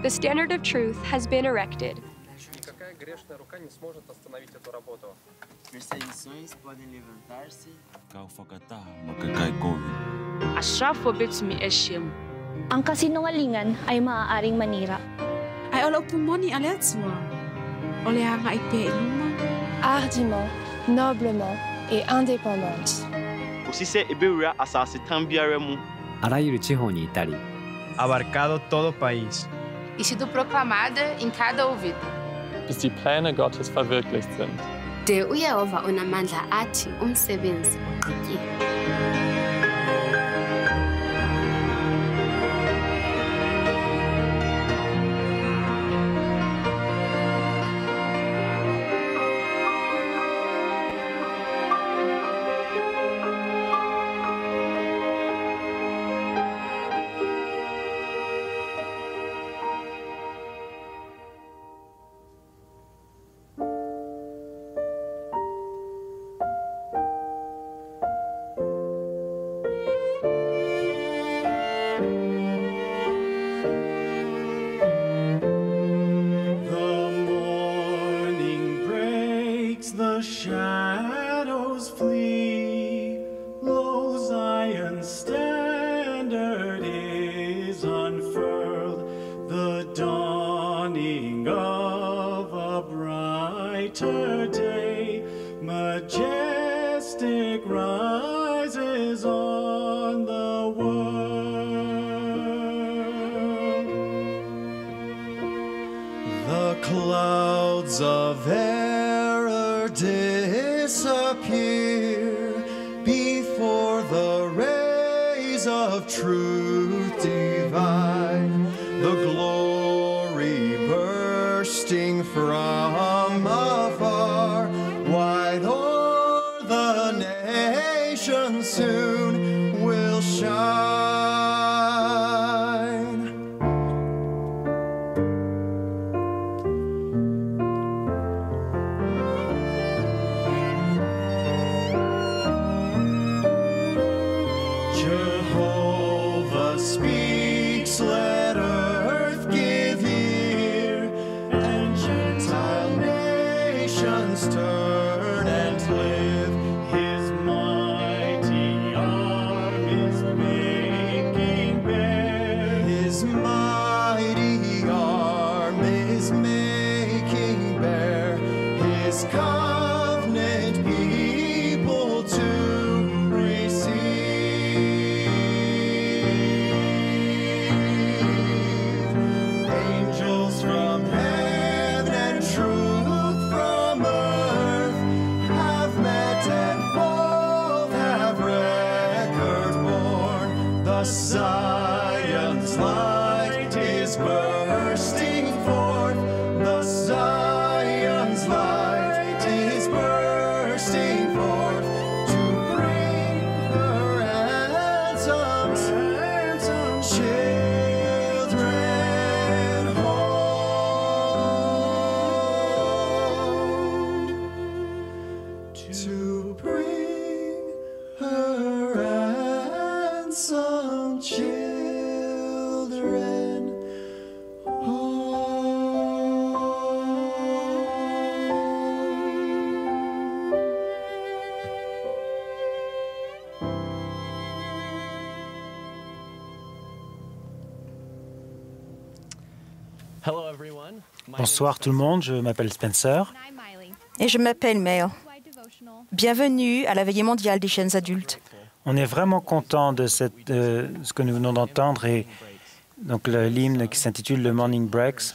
The standard of truth has been erected. Никакая грешная рука не сможет остановить эту работу. Perseguições podem levantar-se. Ang kasinungalingan ay maaaring manira. Ay olo pumoni aletswa. Ole hanga ipeiluma. Hardiment, noblement et indépendante. しせエベウラアサセタンビアレム あらゆる地方にいたり abarcado todo o país e sido proclamada em cada ouvido. Bis die Pläne Gottes verwirklicht sind. Der uYehova unamandla athi umsebenzi uqhutyiwe. Clouds of error disappear before the rays of truth divine, the glory bursting from afar, wide o'er the nations soon will shine. Turn and live. His mighty arm is making bare. His mighty arm is making bare His covenant people to receive. Angels from heaven and truth from earth have met and both have record borne. The Zion's light is bursting forth. The Zion's light is bursting forth to bring her ransomed children home. To bring her ransomed children Bonsoir tout le monde, je m'appelle Spencer. Et je m'appelle Mel. Bienvenue à la veillée mondiale des jeunes adultes. On est vraiment content de ce que nous venons d'entendre et donc l'hymne qui s'intitule le Morning Breaks.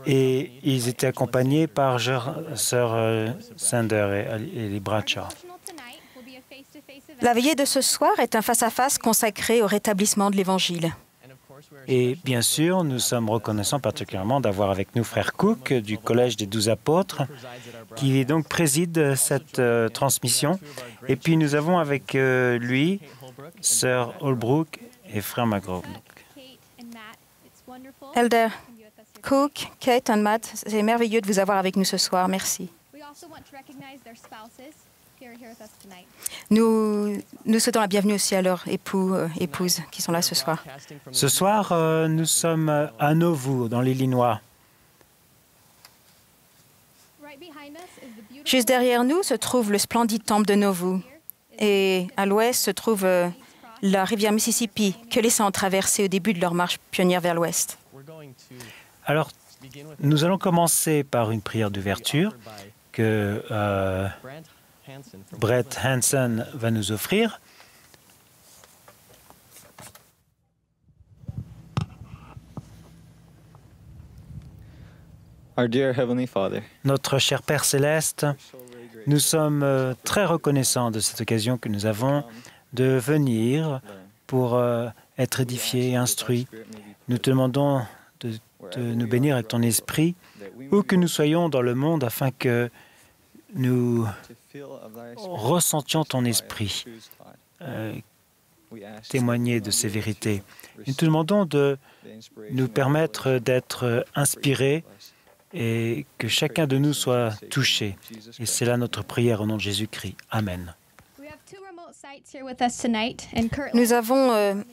Et ils étaient accompagnés par Sœur Sander et les Bradshaw. La veillée de ce soir est un face-à-face consacré au rétablissement de l'Évangile. Et bien sûr, nous sommes reconnaissants particulièrement d'avoir avec nous Frère Cook du Collège des 12 Apôtres, qui donc préside cette transmission. Et puis nous avons avec lui Sœur Holbrook et Frère McGraw. Elder Cook, Kate et Matt, c'est merveilleux de vous avoir avec nous ce soir. Merci. Nous souhaitons la bienvenue aussi à leurs épouses qui sont là ce soir. Ce soir, nous sommes à Nauvoo, dans l'Illinois. Juste derrière nous se trouve le splendide temple de Nauvoo. Et à l'ouest se trouve la rivière Mississippi que les Saints ont traversée au début de leur marche pionnière vers l'ouest. Alors, nous allons commencer par une prière d'ouverture que Brett Hansen va nous offrir. Our dear Heavenly Father, Notre cher Père céleste, nous sommes très reconnaissants de cette occasion que nous avons de venir pour être édifiés et instruits. Nous te demandons de nous bénir avec ton esprit, où que nous soyons dans le monde, afin que nous ressentions ton esprit, témoigner de ces vérités. Nous te demandons de nous permettre d'être inspirés et que chacun de nous soit touché. Et c'est là notre prière au nom de Jésus-Christ. Amen. Nous avons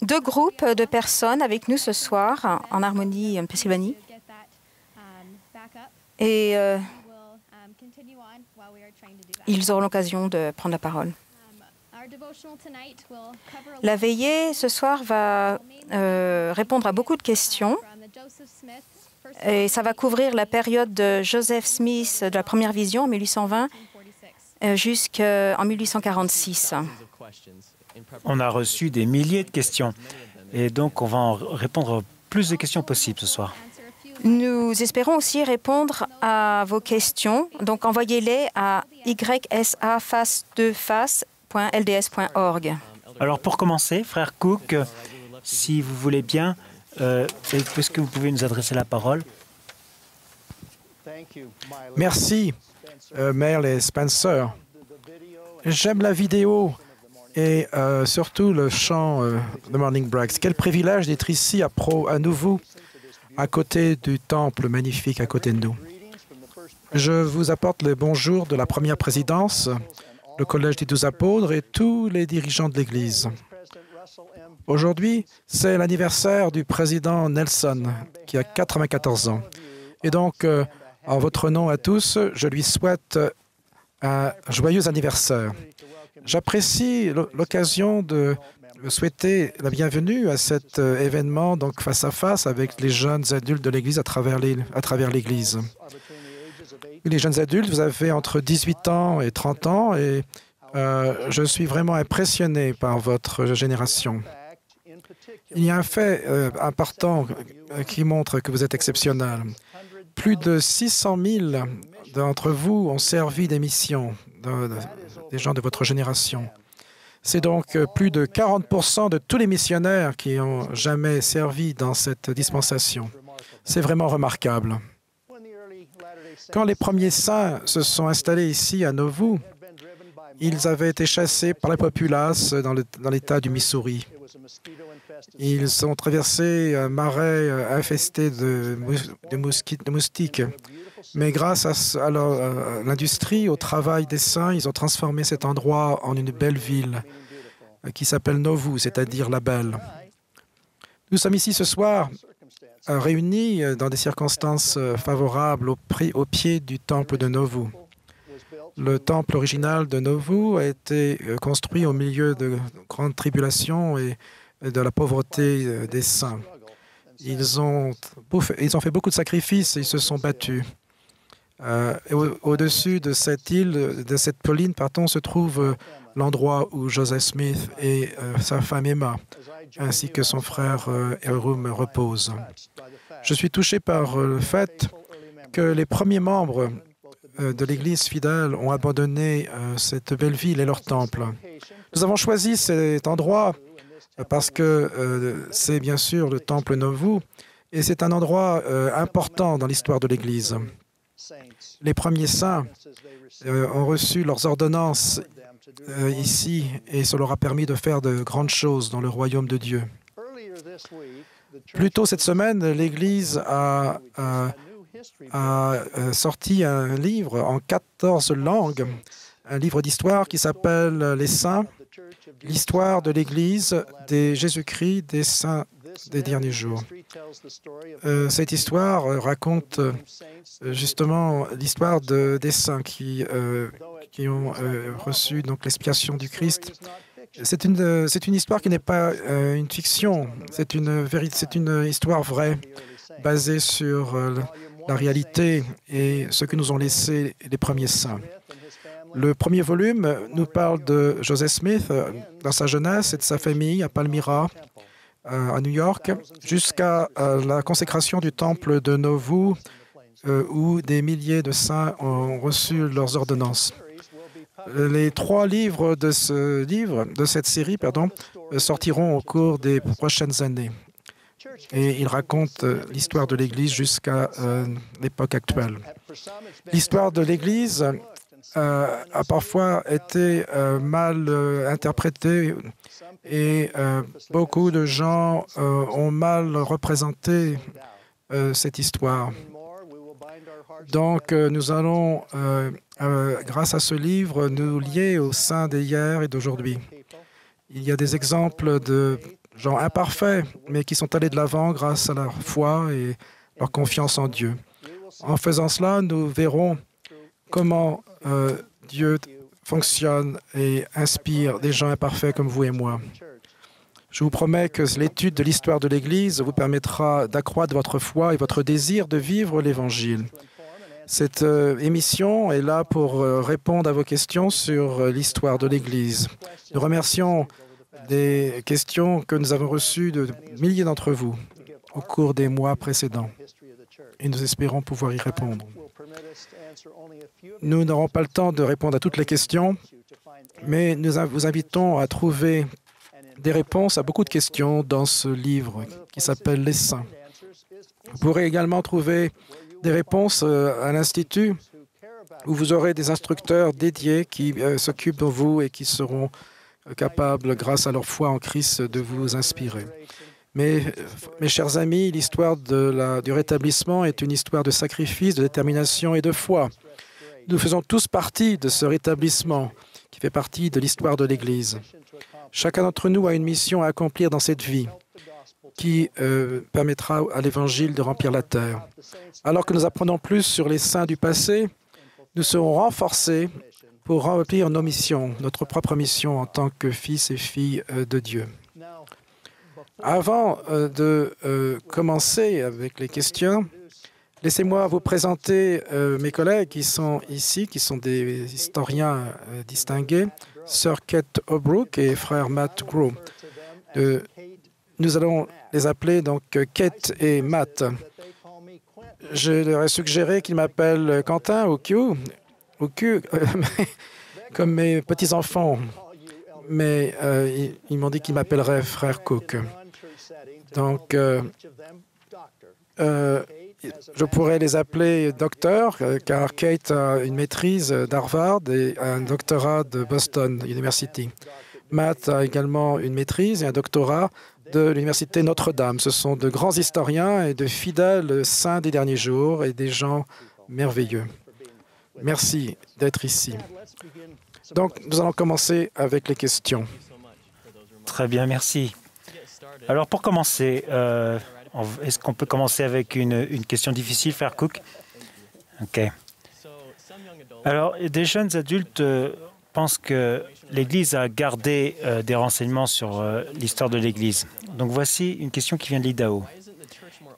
deux groupes de personnes avec nous ce soir en Harmonie, en Pennsylvanie. Et ils auront l'occasion de prendre la parole. La veillée ce soir va répondre à beaucoup de questions. Et ça va couvrir la période de Joseph Smith de la première vision en 1820 jusqu'en 1846. On a reçu des milliers de questions et donc on va en répondre plus de questions possibles ce soir. Nous espérons aussi répondre à vos questions. Donc envoyez-les à ysa-face2face.lds.org. Alors pour commencer, frère Cook, si vous voulez bien, est-ce que vous pouvez nous adresser la parole? Merci, Merle Spencer. J'aime la vidéo et surtout le chant de Morning Breaks. Quel privilège d'être ici à nouveau, à côté du temple magnifique à côté de nous. Je vous apporte le bonjour de la première présidence, le Collège des 12 apôtres et tous les dirigeants de l'Église. Aujourd'hui, c'est l'anniversaire du président Nelson, qui a 94 ans. Et donc, en votre nom à tous, je lui souhaite un joyeux anniversaire. J'apprécie l'occasion de souhaiter la bienvenue à cet événement, donc face à face avec les jeunes adultes de l'Église à travers l'Église. Les jeunes adultes, vous avez entre 18 ans et 30 ans et je suis vraiment impressionné par votre génération. Il y a un fait important qui montre que vous êtes exceptionnel. Plus de 600 000 d'entre vous ont servi des missions, des gens de votre génération. C'est donc plus de 40% de tous les missionnaires qui ont jamais servi dans cette dispensation. C'est vraiment remarquable. Quand les premiers saints se sont installés ici à Nauvoo, ils avaient été chassés par la populace dans l'État du Missouri. Ils ont traversé un marais infesté de moustiques. Mais grâce à l'industrie, au travail des saints, ils ont transformé cet endroit en une belle ville qui s'appelle Nauvoo, c'est-à-dire la belle. Nous sommes ici ce soir réunis dans des circonstances favorables au pied du temple de Nauvoo. Le temple original de Nauvoo a été construit au milieu de grandes tribulations et de la pauvreté des saints. Ils ont fait beaucoup de sacrifices et ils se sont battus. Au-dessus de cette île, de cette colline, se trouve l'endroit où Joseph Smith et sa femme Emma, ainsi que son frère Erum reposent. Je suis touché par le fait que les premiers membres de l'Église fidèle ont abandonné cette belle ville et leur temple. Nous avons choisi cet endroit parce que c'est bien sûr le temple Nauvoo et c'est un endroit important dans l'histoire de l'Église. Les premiers saints ont reçu leurs ordonnances ici et ça leur a permis de faire de grandes choses dans le royaume de Dieu. Plus tôt cette semaine, l'Église a sorti un livre en 14 langues un livre d'histoire qui s'appelle « Les Saints, l'histoire de l'Église des Jésus-Christ des Saints des derniers jours ». Cette histoire raconte justement l'histoire des saints qui ont reçu donc l'expiation du Christ. C'est une histoire qui n'est pas une fiction, c'est une histoire vraie, basée sur la réalité et ce que nous ont laissé les premiers saints. Le premier volume nous parle de Joseph Smith dans sa jeunesse et de sa famille à Palmyra, à New York, jusqu'à la consécration du temple de Nauvoo, où des milliers de saints ont reçu leurs ordonnances. Les 3 livres de cette série, sortiront au cours des prochaines années. Et ils racontent l'histoire de l'Église jusqu'à l'époque actuelle. L'histoire de l'Église a parfois été mal interprétée et beaucoup de gens ont mal représenté cette histoire. Donc, nous allons, grâce à ce livre, nous lier aux saints d'hier et d'aujourd'hui. Il y a des exemples de gens imparfaits, mais qui sont allés de l'avant grâce à leur foi et leur confiance en Dieu. En faisant cela, nous verrons comment Dieu fonctionne et inspire des gens imparfaits comme vous et moi. Je vous promets que l'étude de l'histoire de l'Église vous permettra d'accroître votre foi et votre désir de vivre l'Évangile. Cette émission est là pour répondre à vos questions sur l'histoire de l'Église. Nous remercions des questions que nous avons reçues de milliers d'entre vous au cours des mois précédents et nous espérons pouvoir y répondre. Nous n'aurons pas le temps de répondre à toutes les questions, mais nous vous invitons à trouver des réponses à beaucoup de questions dans ce livre qui s'appelle « Les Saints ». Vous pourrez également trouver des réponses à l'Institut où vous aurez des instructeurs dédiés qui s'occupent de vous et qui seront capables, grâce à leur foi en Christ, de vous inspirer. Mais, mes chers amis, l'histoire du rétablissement est une histoire de sacrifice, de détermination et de foi. Nous faisons tous partie de ce rétablissement qui fait partie de l'histoire de l'Église. Chacun d'entre nous a une mission à accomplir dans cette vie qui permettra à l'Évangile de remplir la terre. Alors que nous apprenons plus sur les saints du passé, nous serons renforcés pour remplir nos missions, notre propre mission en tant que fils et filles de Dieu. Avant de commencer avec les questions, laissez-moi vous présenter mes collègues qui sont ici, qui sont des historiens distingués, Sir Kate O'Brook et frère Matt Grow. Nous allons les appeler donc Kate et Matt. Je leur ai suggéré qu'ils m'appellent Quentin ou Q, comme mes petits-enfants, mais ils m'ont dit qu'ils m'appelleraient frère Cook. Donc, je pourrais les appeler docteurs, car Kate a une maîtrise d'Harvard et un doctorat de Boston University. Matt a également une maîtrise et un doctorat de l'Université Notre-Dame. Ce sont de grands historiens et de fidèles saints des derniers jours et des gens merveilleux. Merci d'être ici. Donc, nous allons commencer avec les questions. Très bien, merci. Alors, pour commencer, est-ce qu'on peut commencer avec une question difficile, frère Cook? OK. Alors, des jeunes adultes pensent que l'Église a gardé des renseignements sur l'histoire de l'Église. Donc, voici une question qui vient de l'Idaho.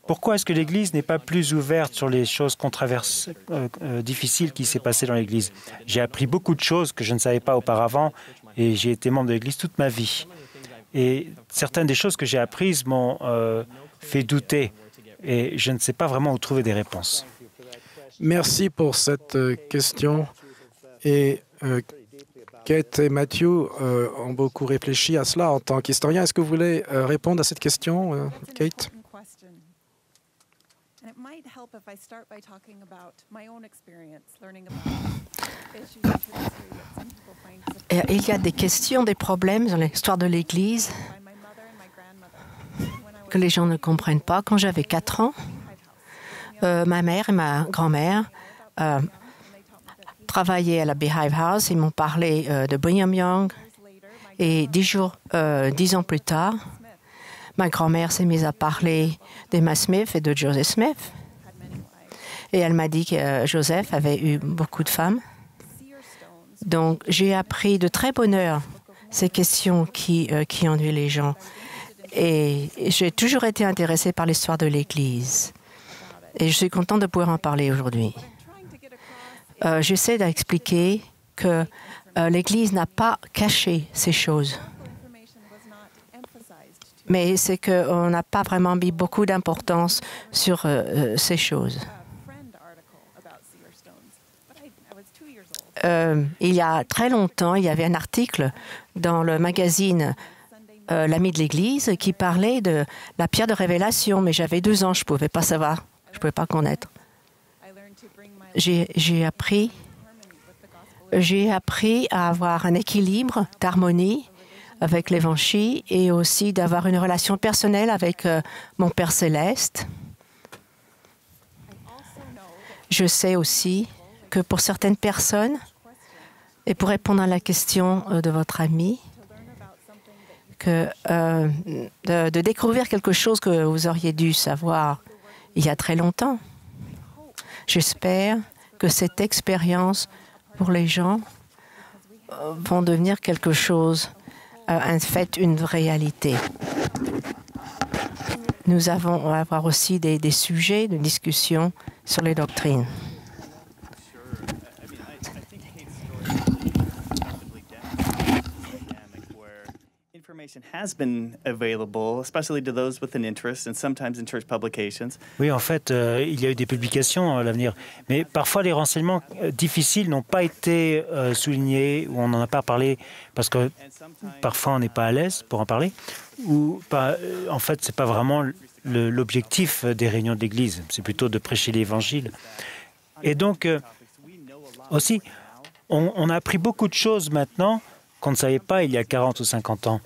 Pourquoi est-ce que l'Église n'est pas plus ouverte sur les choses difficiles qui s'est passées dans l'Église? J'ai appris beaucoup de choses que je ne savais pas auparavant et j'ai été membre de l'Église toute ma vie. Et certaines des choses que j'ai apprises m'ont fait douter et je ne sais pas vraiment où trouver des réponses. Merci pour cette question. Et Kate et Matthew ont beaucoup réfléchi à cela en tant qu'historien. Est-ce que vous voulez répondre à cette question, Kate? Il y a des questions, des problèmes dans l'histoire de l'Église que les gens ne comprennent pas. Quand j'avais 4 ans, ma mère et ma grand-mère travaillé à la Beehive House. Ils m'ont parlé de Brigham Young. Et 10 ans plus tard, ma grand-mère s'est mise à parler d'Emma Smith et de Joseph Smith. Et elle m'a dit que Joseph avait eu beaucoup de femmes. Donc, j'ai appris de très bonne heure ces questions qui ennuient les gens. Et j'ai toujours été intéressée par l'histoire de l'Église. Et je suis contente de pouvoir en parler aujourd'hui. J'essaie d'expliquer que l'Église n'a pas caché ces choses. Mais c'est qu'on n'a pas vraiment mis beaucoup d'importance sur ces choses. Il y a très longtemps, il y avait un article dans le magazine L'Ami de l'Église qui parlait de la pierre de révélation, mais j'avais 2 ans, je ne pouvais pas savoir, je ne pouvais pas connaître. J'ai appris à avoir un équilibre d'harmonie avec l'Évangile et aussi d'avoir une relation personnelle avec mon Père céleste. Je sais aussi que pour certaines personnes, et pour répondre à la question de votre ami, que de découvrir quelque chose que vous auriez dû savoir il y a très longtemps. J'espère que cette expérience pour les gens vont devenir quelque chose, en fait, une réalité. Nous allons avoir aussi des sujets de discussion sur les doctrines. Oui, en fait, il y a eu des publications à l'avenir, mais parfois les renseignements difficiles n'ont pas été soulignés ou on n'en a pas parlé parce que parfois on n'est pas à l'aise pour en parler ou pas. En fait, c'est pas vraiment l'objectif des réunions de l'Église, c'est plutôt de prêcher l'Évangile. Et donc, aussi, on a appris beaucoup de choses maintenant qu'on ne savait pas il y a 40 ou 50 ans.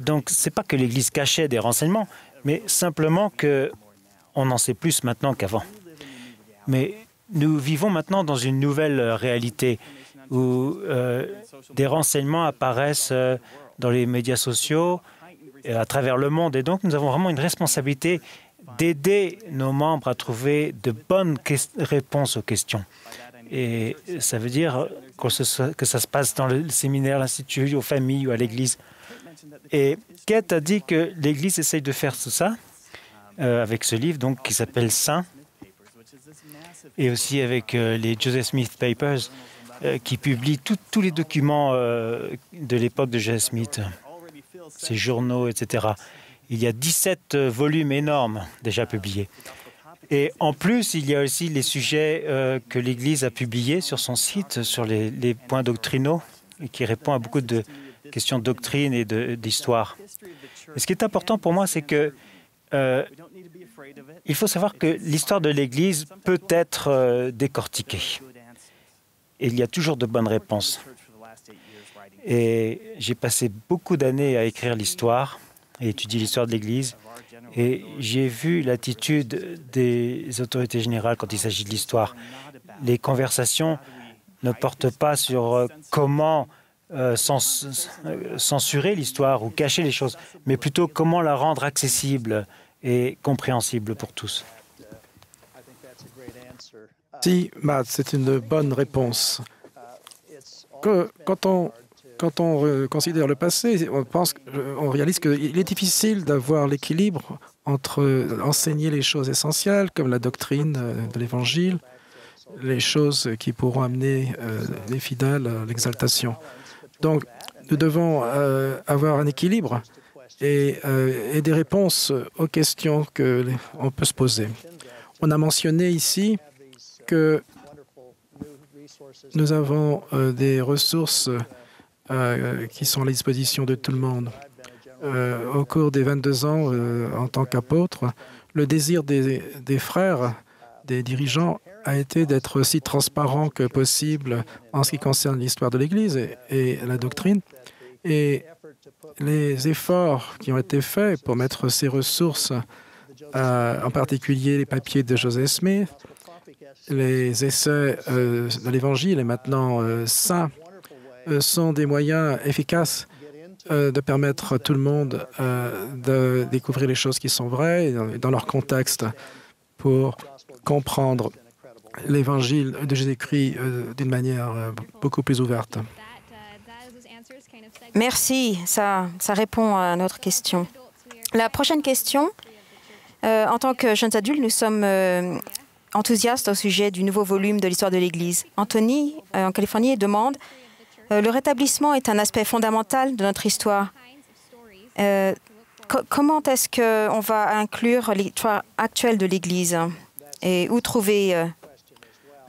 Donc, ce n'est pas que l'Église cachait des renseignements, mais simplement qu'on en sait plus maintenant qu'avant. Mais nous vivons maintenant dans une nouvelle réalité où des renseignements apparaissent dans les médias sociaux à travers le monde. Et donc, nous avons vraiment une responsabilité d'aider nos membres à trouver de bonnes réponses aux questions. Et ça veut dire que ça se passe dans le séminaire, l'institut, aux familles ou à l'Église. Et Kate a dit que l'Église essaye de faire tout ça avec ce livre donc, qui s'appelle Saint, et aussi avec les Joseph Smith Papers qui publient tous les documents de l'époque de Joseph Smith, ses journaux, etc. Il y a 17 volumes énormes déjà publiés. Et en plus, il y a aussi les sujets que l'Église a publiés sur son site, sur les points doctrinaux, et qui répond à beaucoup de questions de doctrine et d'histoire. Et ce qui est important pour moi, c'est que il faut savoir que l'histoire de l'Église peut être décortiquée. Et il y a toujours de bonnes réponses. Et j'ai passé beaucoup d'années à écrire l'histoire et étudier l'histoire de l'Église. Et j'ai vu l'attitude des autorités générales quand il s'agit de l'histoire. Les conversations ne portent pas sur comment censurer l'histoire ou cacher les choses, mais plutôt comment la rendre accessible et compréhensible pour tous. Si, Matt, c'est une bonne réponse. Quand on considère le passé, on réalise qu'il est difficile d'avoir l'équilibre entre enseigner les choses essentielles, comme la doctrine de l'Évangile, les choses qui pourront amener les fidèles à l'exaltation. Donc, nous devons avoir un équilibre et des réponses aux questions qu'on peut se poser. On a mentionné ici que nous avons des ressources qui sont à la disposition de tout le monde. Au cours des 22 ans en tant qu'apôtre, le désir des frères, des dirigeants, a été d'être aussi transparent que possible en ce qui concerne l'histoire de l'Église et la doctrine. Et les efforts qui ont été faits pour mettre ces ressources, en particulier les papiers de Joseph Smith, les essais de l'Évangile et maintenant saints sont des moyens efficaces de permettre à tout le monde de découvrir les choses qui sont vraies dans leur contexte pour comprendre l'Évangile de Jésus-Christ d'une manière beaucoup plus ouverte. Merci, ça répond à notre question. La prochaine question, en tant que jeunes adultes, nous sommes enthousiastes au sujet du nouveau volume de l'histoire de l'Église. Anthony, en Californie, demande « Le rétablissement est un aspect fondamental de notre histoire. Comment est-ce qu'on va inclure l'histoire actuelle de l'Église et où trouver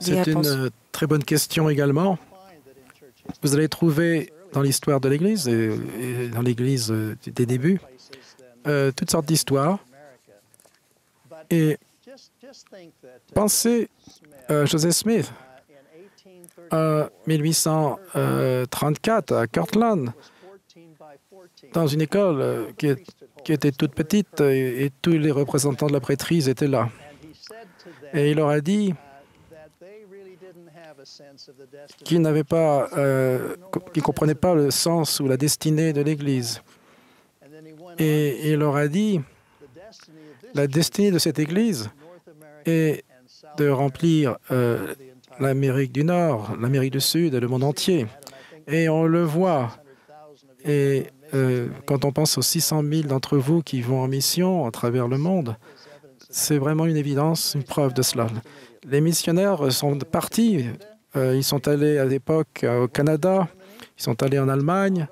des réponses ?» C'est une très bonne question également. Vous allez trouver dans l'histoire de l'Église et dans l'Église des débuts toutes sortes d'histoires. Et pensez Joseph Smith en 1834 à Cortland, dans une école qui était toute petite et tous les représentants de la prêtrise étaient là. Et il leur a dit qu'ils n'avaient pas, qu'ils ne comprenaient pas le sens ou la destinée de l'Église. Et il leur a dit la destinée de cette Église est de remplir l'Amérique du Nord, l'Amérique du Sud et le monde entier. Et on le voit. Et quand on pense aux 600 000 d'entre vous qui vont en mission à travers le monde, c'est vraiment une évidence, une preuve de cela. Les missionnaires sont partis. Ils sont allés à l'époque au Canada, ils sont allés en Allemagne,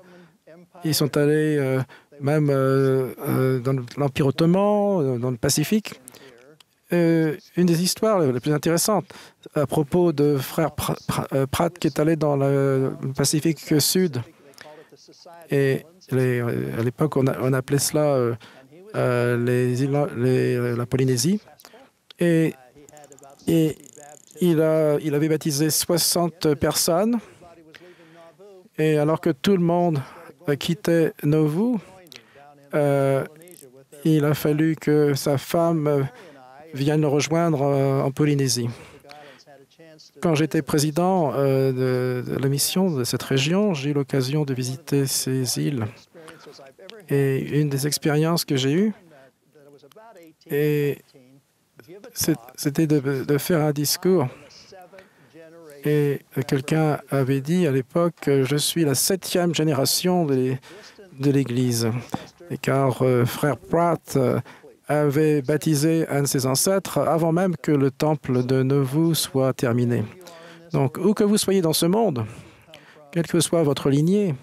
ils sont allés même dans l'Empire ottoman, dans le Pacifique. Une des histoires les plus intéressantes à propos de frère Pratt qui est allé dans le Pacifique Sud. Et à l'époque, on appelait cela la Polynésie. Et il avait baptisé 60 personnes. Et alors que tout le monde quittait Nauvoo, il a fallu que sa femme vienne le rejoindre en Polynésie. Quand j'étais président de la mission de cette région, j'ai eu l'occasion de visiter ces îles. Et une des expériences que j'ai eues, c'était de faire un discours. Et quelqu'un avait dit à l'époque « Je suis la 7e génération de l'Église ». Car frère Pratt avait baptisé un de ses ancêtres avant même que le temple de Nauvoo soit terminé. Donc, où que vous soyez dans ce monde, quelle que soit votre lignée,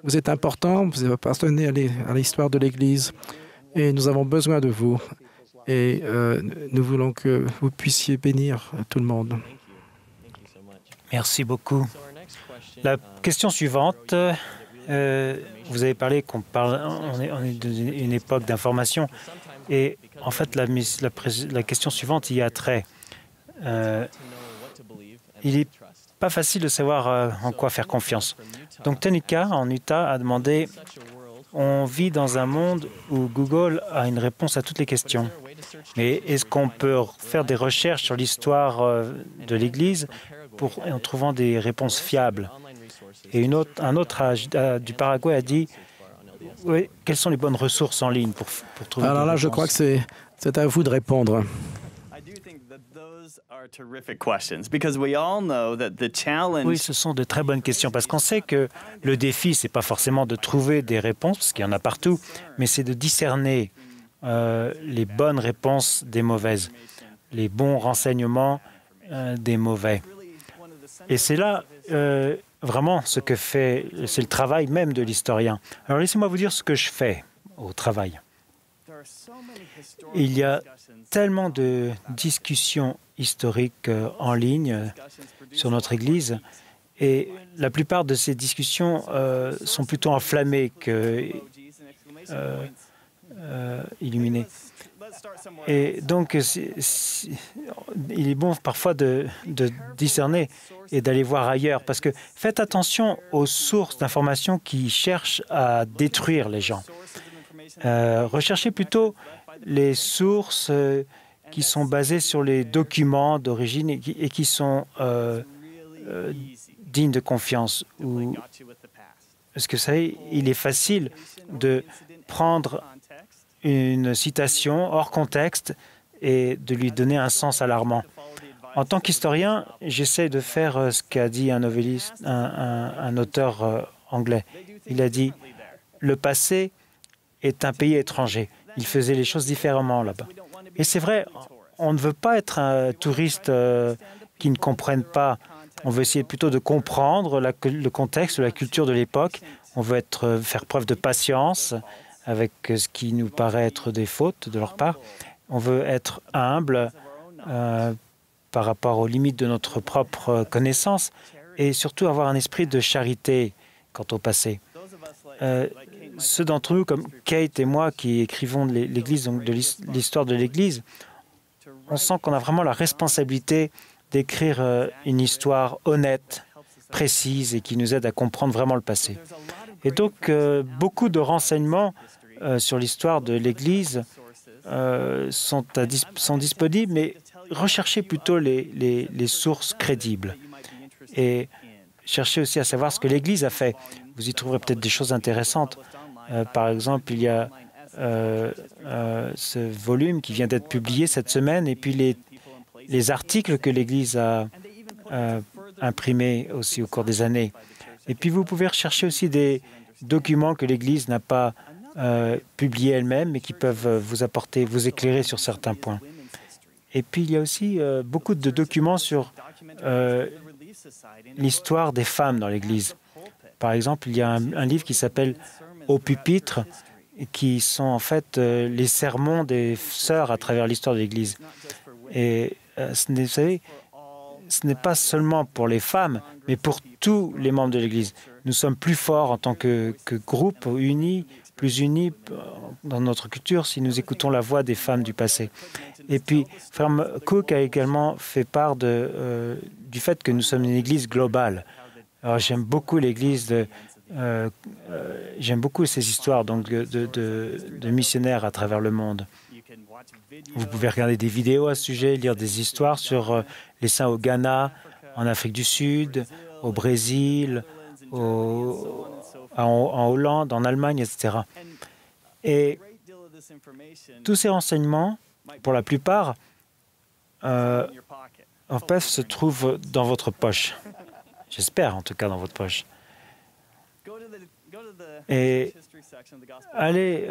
vous êtes important, vous appartenez à l'histoire de l'Église et nous avons besoin de vous. Et nous voulons que vous puissiez bénir tout le monde. Merci beaucoup. La question suivante, vous avez parlé on est dans une époque d'information et en fait la question suivante y a trait. Il n'est pas facile de savoir en quoi faire confiance. Donc Tanika en Utah a demandé « On vit dans un monde où Google a une réponse à toutes les questions. Mais est-ce qu'on peut faire des recherches sur l'histoire de l'Église en trouvant des réponses fiables ?» Et un autre du Paraguay a dit oui, quelles sont les bonnes ressources en ligne pour trouver Alors là, je crois que c'est à vous de répondre. Oui, ce sont de très bonnes questions parce qu'on sait que le défi, ce n'est pas forcément de trouver des réponses, parce qu'il y en a partout, mais c'est de discerner les bonnes réponses des mauvaises, les bons renseignements des mauvais. Et c'est là vraiment ce que fait, c'est le travail même de l'historien. Alors laissez-moi vous dire ce que je fais au travail. Il y a tellement de discussions historiques en ligne sur notre Église et la plupart de ces discussions sont plutôt enflammées que illuminées. Et donc, il est bon parfois de discerner et d'aller voir ailleurs, parce que faites attention aux sources d'informations qui cherchent à détruire les gens. Recherchez plutôt les sources qui sont basés sur les documents d'origine et qui sont dignes de confiance. Parce que vous savez, il est facile de prendre une citation hors contexte et de lui donner un sens alarmant. En tant qu'historien, j'essaie de faire ce qu'a dit un novelliste, un auteur anglais. Il a dit « Le passé est un pays étranger. Il faisait les choses différemment là-bas. » Et c'est vrai, on ne veut pas être un touriste qui ne comprenne pas. On veut essayer plutôt de comprendre le contexte, la culture de l'époque. On veut faire preuve de patience avec ce qui nous paraît être des fautes de leur part. On veut être humble par rapport aux limites de notre propre connaissance et surtout avoir un esprit de charité quant au passé. Ceux d'entre nous, comme Kate et moi, qui écrivons de l'Église, donc de l'histoire de l'Église, on sent qu'on a vraiment la responsabilité d'écrire une histoire honnête, précise et qui nous aide à comprendre vraiment le passé. Et donc, beaucoup de renseignements sur l'histoire de l'Église sont disponibles, mais recherchez plutôt les sources crédibles et cherchez aussi à savoir ce que l'Église a fait. Vous y trouverez peut-être des choses intéressantes. Par exemple, il y a ce volume qui vient d'être publié cette semaine et puis les articles que l'Église a imprimés aussi au cours des années. Et puis, vous pouvez rechercher aussi des documents que l'Église n'a pas publiés elle-même, mais qui peuvent vous éclairer sur certains points. Et puis, il y a aussi beaucoup de documents sur l'histoire des femmes dans l'Église. Par exemple, il y a un livre qui s'appelle « Au pupitre », qui sont en fait les sermons des sœurs à travers l'histoire de l'Église. Et vous savez, ce n'est pas seulement pour les femmes, mais pour tous les membres de l'Église. Nous sommes plus forts en tant que groupe unis, plus unis dans notre culture si nous écoutons la voix des femmes du passé. Et puis, Frère Cook a également fait part du fait que nous sommes une Église globale. Alors, j'aime beaucoup l'Église, j'aime beaucoup ces histoires donc, de missionnaires à travers le monde. Vous pouvez regarder des vidéos à ce sujet, lire des histoires sur les saints au Ghana, en Afrique du Sud, au Brésil, en Hollande, en Allemagne, etc. Et tous ces renseignements, pour la plupart, en fait, se trouvent dans votre poche. J'espère, en tout cas, dans votre poche. Et allez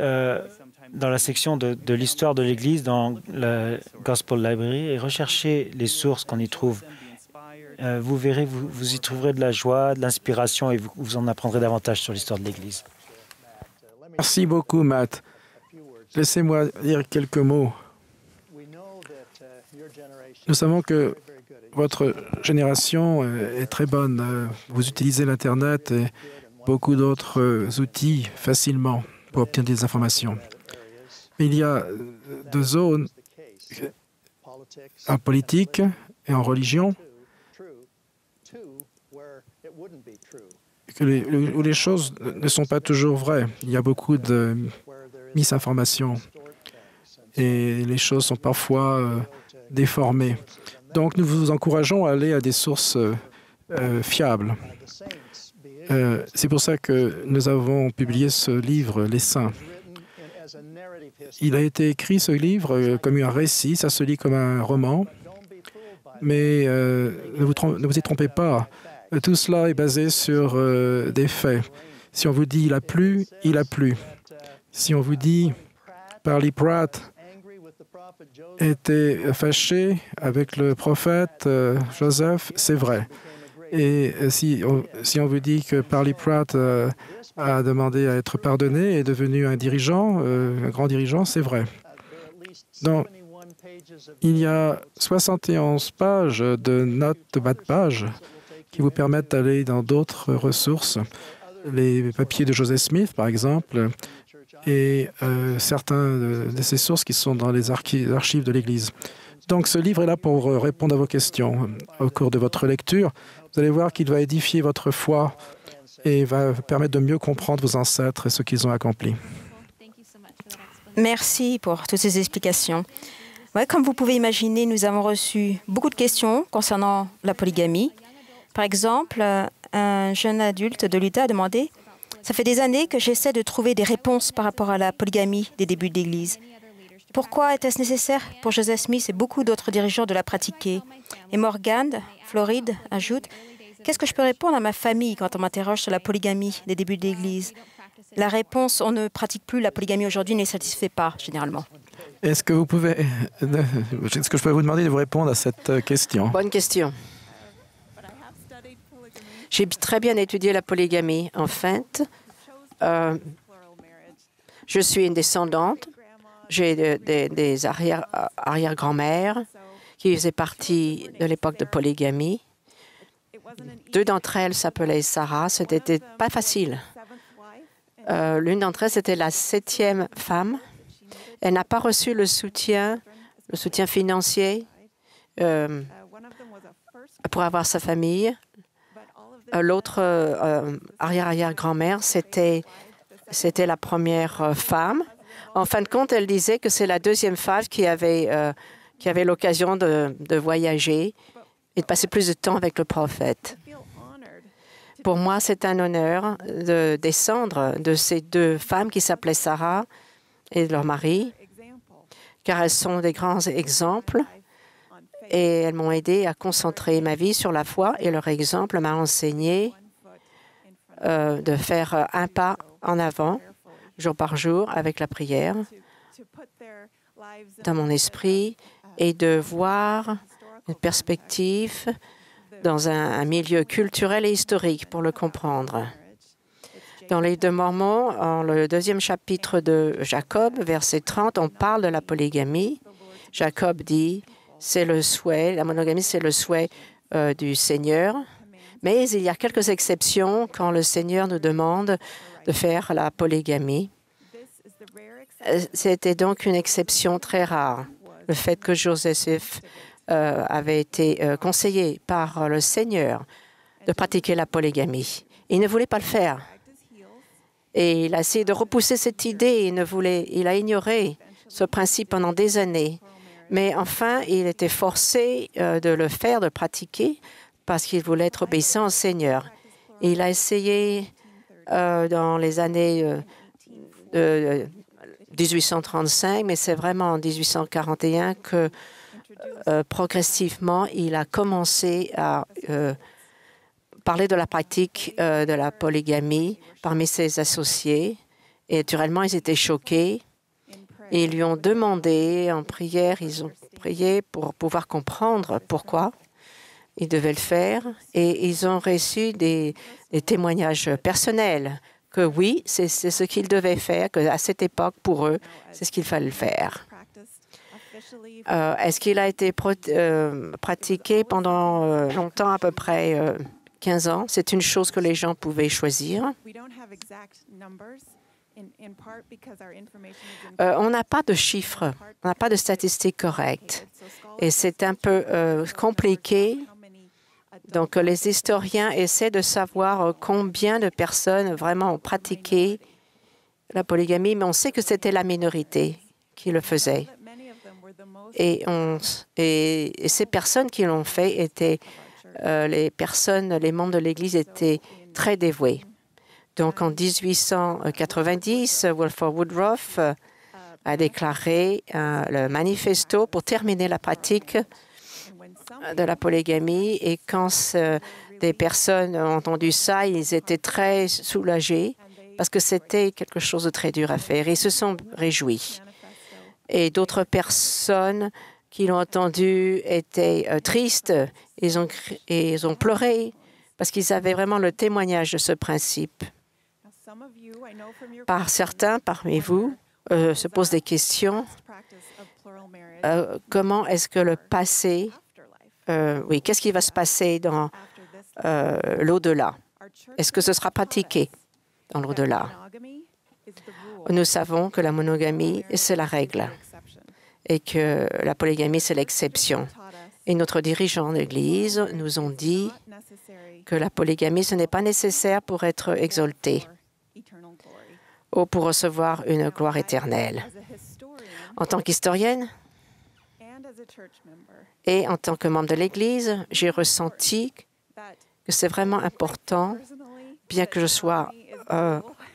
dans la section de l'histoire de l'Église, dans la Gospel Library, et recherchez les sources qu'on y trouve. Vous verrez, vous y trouverez de la joie, de l'inspiration, et vous en apprendrez davantage sur l'histoire de l'Église. Merci beaucoup, Matt. Laissez-moi dire quelques mots. Nous savons que votre génération est très bonne. Vous utilisez l'Internet et beaucoup d'autres outils facilement pour obtenir des informations. Mais il y a deux zones en politique et en religion où les choses ne sont pas toujours vraies. Il y a beaucoup de misinformations et les choses sont parfois déformées. Donc, nous vous encourageons à aller à des sources fiables. C'est pour ça que nous avons publié ce livre, Les Saints. Il a été écrit, ce livre, comme un récit, ça se lit comme un roman, mais ne vous y trompez pas. Tout cela est basé sur des faits. Si on vous dit « il a plu », il a plu. Si on vous dit « Parley Pratt était fâché avec le prophète Joseph », c'est vrai. Et si on vous dit que Parley Pratt a demandé à être pardonné et est devenu un dirigeant, un grand dirigeant, c'est vrai. Donc, il y a 71 pages de notes de bas de page qui vous permettent d'aller dans d'autres ressources, les papiers de Joseph Smith, par exemple, et certains de ces sources qui sont dans les archives de l'Église. Donc, ce livre est là pour répondre à vos questions. Au cours de votre lecture, vous allez voir qu'il va édifier votre foi et va permettre de mieux comprendre vos ancêtres et ce qu'ils ont accompli. Merci pour toutes ces explications. Ouais, comme vous pouvez imaginer, nous avons reçu beaucoup de questions concernant la polygamie. Par exemple, un jeune adulte de l'Utah a demandé « Ça fait des années que j'essaie de trouver des réponses par rapport à la polygamie des débuts de l'Église. Pourquoi était-ce nécessaire pour Joseph Smith et beaucoup d'autres dirigeants de la pratiquer ?» Et Morgan, Floride, ajoute « Qu'est-ce que je peux répondre à ma famille quand on m'interroge sur la polygamie des débuts de l'Église ?» La réponse « On ne pratique plus la polygamie aujourd'hui » ne les satisfait pas, généralement. Est-ce que je peux vous demander de vous répondre à cette question? Bonne question. J'ai très bien étudié la polygamie. En fait, je suis une descendante. J'ai des arrière-grand-mères qui faisaient partie de l'époque de polygamie. 2 d'entre elles s'appelaient Sarah. Ce n'était pas facile. L'une d'entre elles, c'était la 7e femme. Elle n'a pas reçu le soutien financier pour avoir sa famille. L'autre arrière-grand-mère, c'était la première femme. En fin de compte, elle disait que c'est la 2e femme qui avait l'occasion de voyager et de passer plus de temps avec le prophète. Pour moi, c'est un honneur de descendre de ces 2 femmes qui s'appelaient Sarah et de leur mari, car elles sont des grands exemples et elles m'ont aidé à concentrer ma vie sur la foi et leur exemple m'a enseigné de faire un pas en avant, jour par jour, avec la prière, dans mon esprit, et de voir une perspective dans un milieu culturel et historique pour le comprendre. Dans les 2 Mormons, en le 2e chapitre de Jacob, verset 30, on parle de la polygamie. Jacob dit, c'est le souhait, la monogamie, c'est le souhait du Seigneur. Mais il y a quelques exceptions quand le Seigneur nous demande de faire la polygamie. C'était donc une exception très rare, le fait que Joseph avait été conseillé par le Seigneur de pratiquer la polygamie. Il ne voulait pas le faire. Et il a essayé de repousser cette idée. Il a ignoré ce principe pendant des années. Mais enfin, il était forcé de le faire, de pratiquer, parce qu'il voulait être obéissant au Seigneur. Et il a essayé dans les années 1835, mais c'est vraiment en 1841 que progressivement, il a commencé à parler de la pratique de la polygamie parmi ses associés. Et naturellement, ils étaient choqués. Et ils lui ont demandé en prière, ils ont prié pour pouvoir comprendre pourquoi ils devaient le faire. Et ils ont reçu des témoignages personnels que oui, c'est ce qu'ils devaient faire, qu'à cette époque, pour eux, c'est ce qu'il fallait faire. Est-ce qu'il a été pratiqué pendant longtemps, à peu près 15 ans? C'est une chose que les gens pouvaient choisir. On n'a pas de chiffres, on n'a pas de statistiques correctes. Et c'est un peu compliqué. Donc, les historiens essaient de savoir combien de personnes vraiment ont pratiqué la polygamie, mais on sait que c'était la minorité qui le faisait. Et ces personnes qui l'ont fait étaient les membres de l'Église étaient très dévoués. Donc, en 1890, Wilford Woodruff a déclaré le manifesto pour terminer la pratique de la polygamie. Et quand des personnes ont entendu ça, ils étaient très soulagés parce que c'était quelque chose de très dur à faire. Ils se sont réjouis. Et d'autres personnes qui l'ont entendu étaient tristes. Ils ont pleuré parce qu'ils avaient vraiment le témoignage de ce principe. Par certains parmi vous se posent des questions. Comment est-ce que le passé, qu'est-ce qui va se passer dans l'au-delà? Est-ce que ce sera pratiqué dans l'au-delà? Nous savons que la monogamie, c'est la règle et que la polygamie, c'est l'exception. Et notre dirigeant d'Église nous ont dit que la polygamie, ce n'est pas nécessaire pour être exalté ou pour recevoir une gloire éternelle. En tant qu'historienne, Et en tant que membre de l'Église, j'ai ressenti que c'est vraiment important, bien que je sois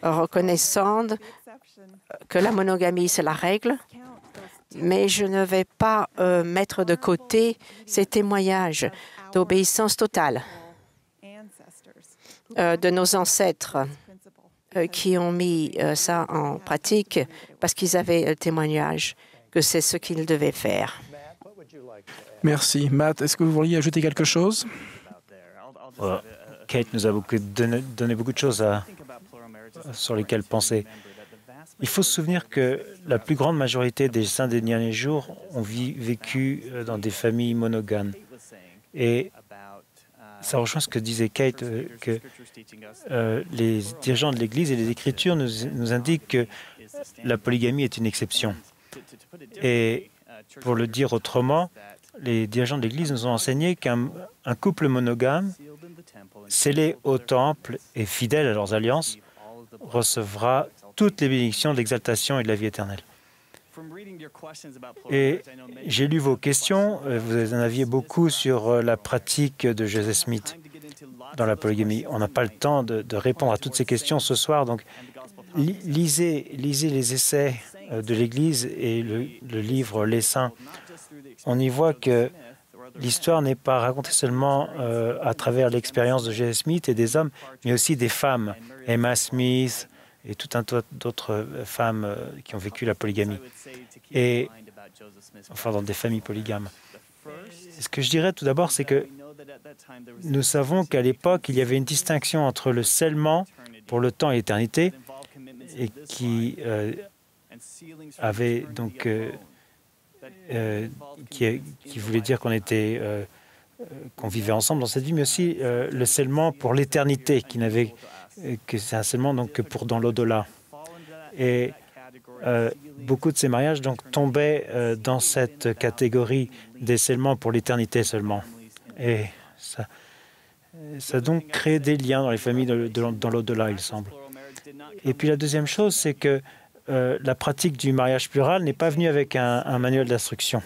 reconnaissante que la monogamie, c'est la règle, mais je ne vais pas mettre de côté ces témoignages d'obéissance totale de nos ancêtres qui ont mis ça en pratique parce qu'ils avaient le témoignage que c'est ce qu'ils devaient faire. Merci. Matt, est-ce que vous vouliez ajouter quelque chose? Kate nous a donné beaucoup de choses sur lesquelles penser. Il faut se souvenir que la plus grande majorité des saints des derniers jours ont vécu dans des familles monogames. Et ça rejoint ce que disait Kate, que les dirigeants de l'Église et les Écritures nous indiquent que la polygamie est une exception. Et pour le dire autrement, les dirigeants de l'Église nous ont enseigné qu'un couple monogame, scellé au temple et fidèle à leurs alliances, recevra toutes les bénédictions de l'exaltation et de la vie éternelle. Et j'ai lu vos questions, vous en aviez beaucoup sur la pratique de Joseph Smith dans la polygamie. On n'a pas le temps de répondre à toutes ces questions ce soir, donc lisez les essais de l'Église et le livre Les Saints. On y voit que l'histoire n'est pas racontée seulement à travers l'expérience de Joseph Smith et des hommes, mais aussi des femmes, Emma Smith et tout un tas d'autres femmes qui ont vécu la polygamie, et enfin dans des familles polygames. Ce que je dirais tout d'abord, c'est que nous savons qu'à l'époque, il y avait une distinction entre le scellement pour le temps et l'éternité, et qui avait donc qui voulait dire qu'on vivait ensemble dans cette vie, mais aussi le scellement pour l'éternité, que c'est un scellement donc que pour dans l'au-delà. Et beaucoup de ces mariages donc tombaient dans cette catégorie des scellements pour l'éternité seulement. Et ça a donc créé des liens dans les familles dans l'au-delà, il semble. Et puis la deuxième chose, c'est que la pratique du mariage plural n'est pas venue avec un manuel d'instruction.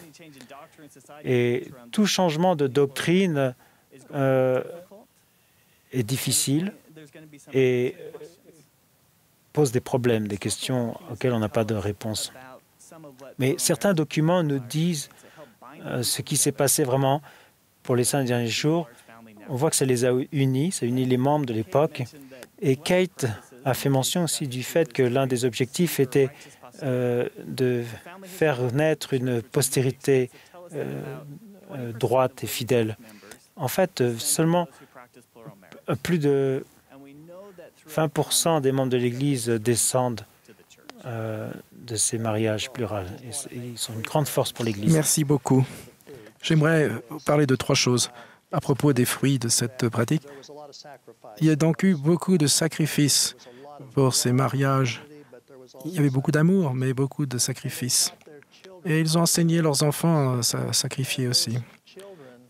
Et tout changement de doctrine est difficile et pose des problèmes, des questions auxquelles on n'a pas de réponse. Mais certains documents nous disent ce qui s'est passé vraiment pour les saints des derniers jours. On voit que ça les a unis, ça unit les membres de l'époque. Et Kate a fait mention aussi du fait que l'un des objectifs était de faire naître une postérité droite et fidèle. En fait, seulement plus de 20% des membres de l'Église descendent de ces mariages pluraux. Ils sont une grande force pour l'Église. Merci beaucoup. J'aimerais parler de trois choses à propos des fruits de cette pratique. Il y a donc eu beaucoup de sacrifices pour ces mariages. Il y avait beaucoup d'amour, mais beaucoup de sacrifices. Et ils ont enseigné leurs enfants à sacrifier aussi.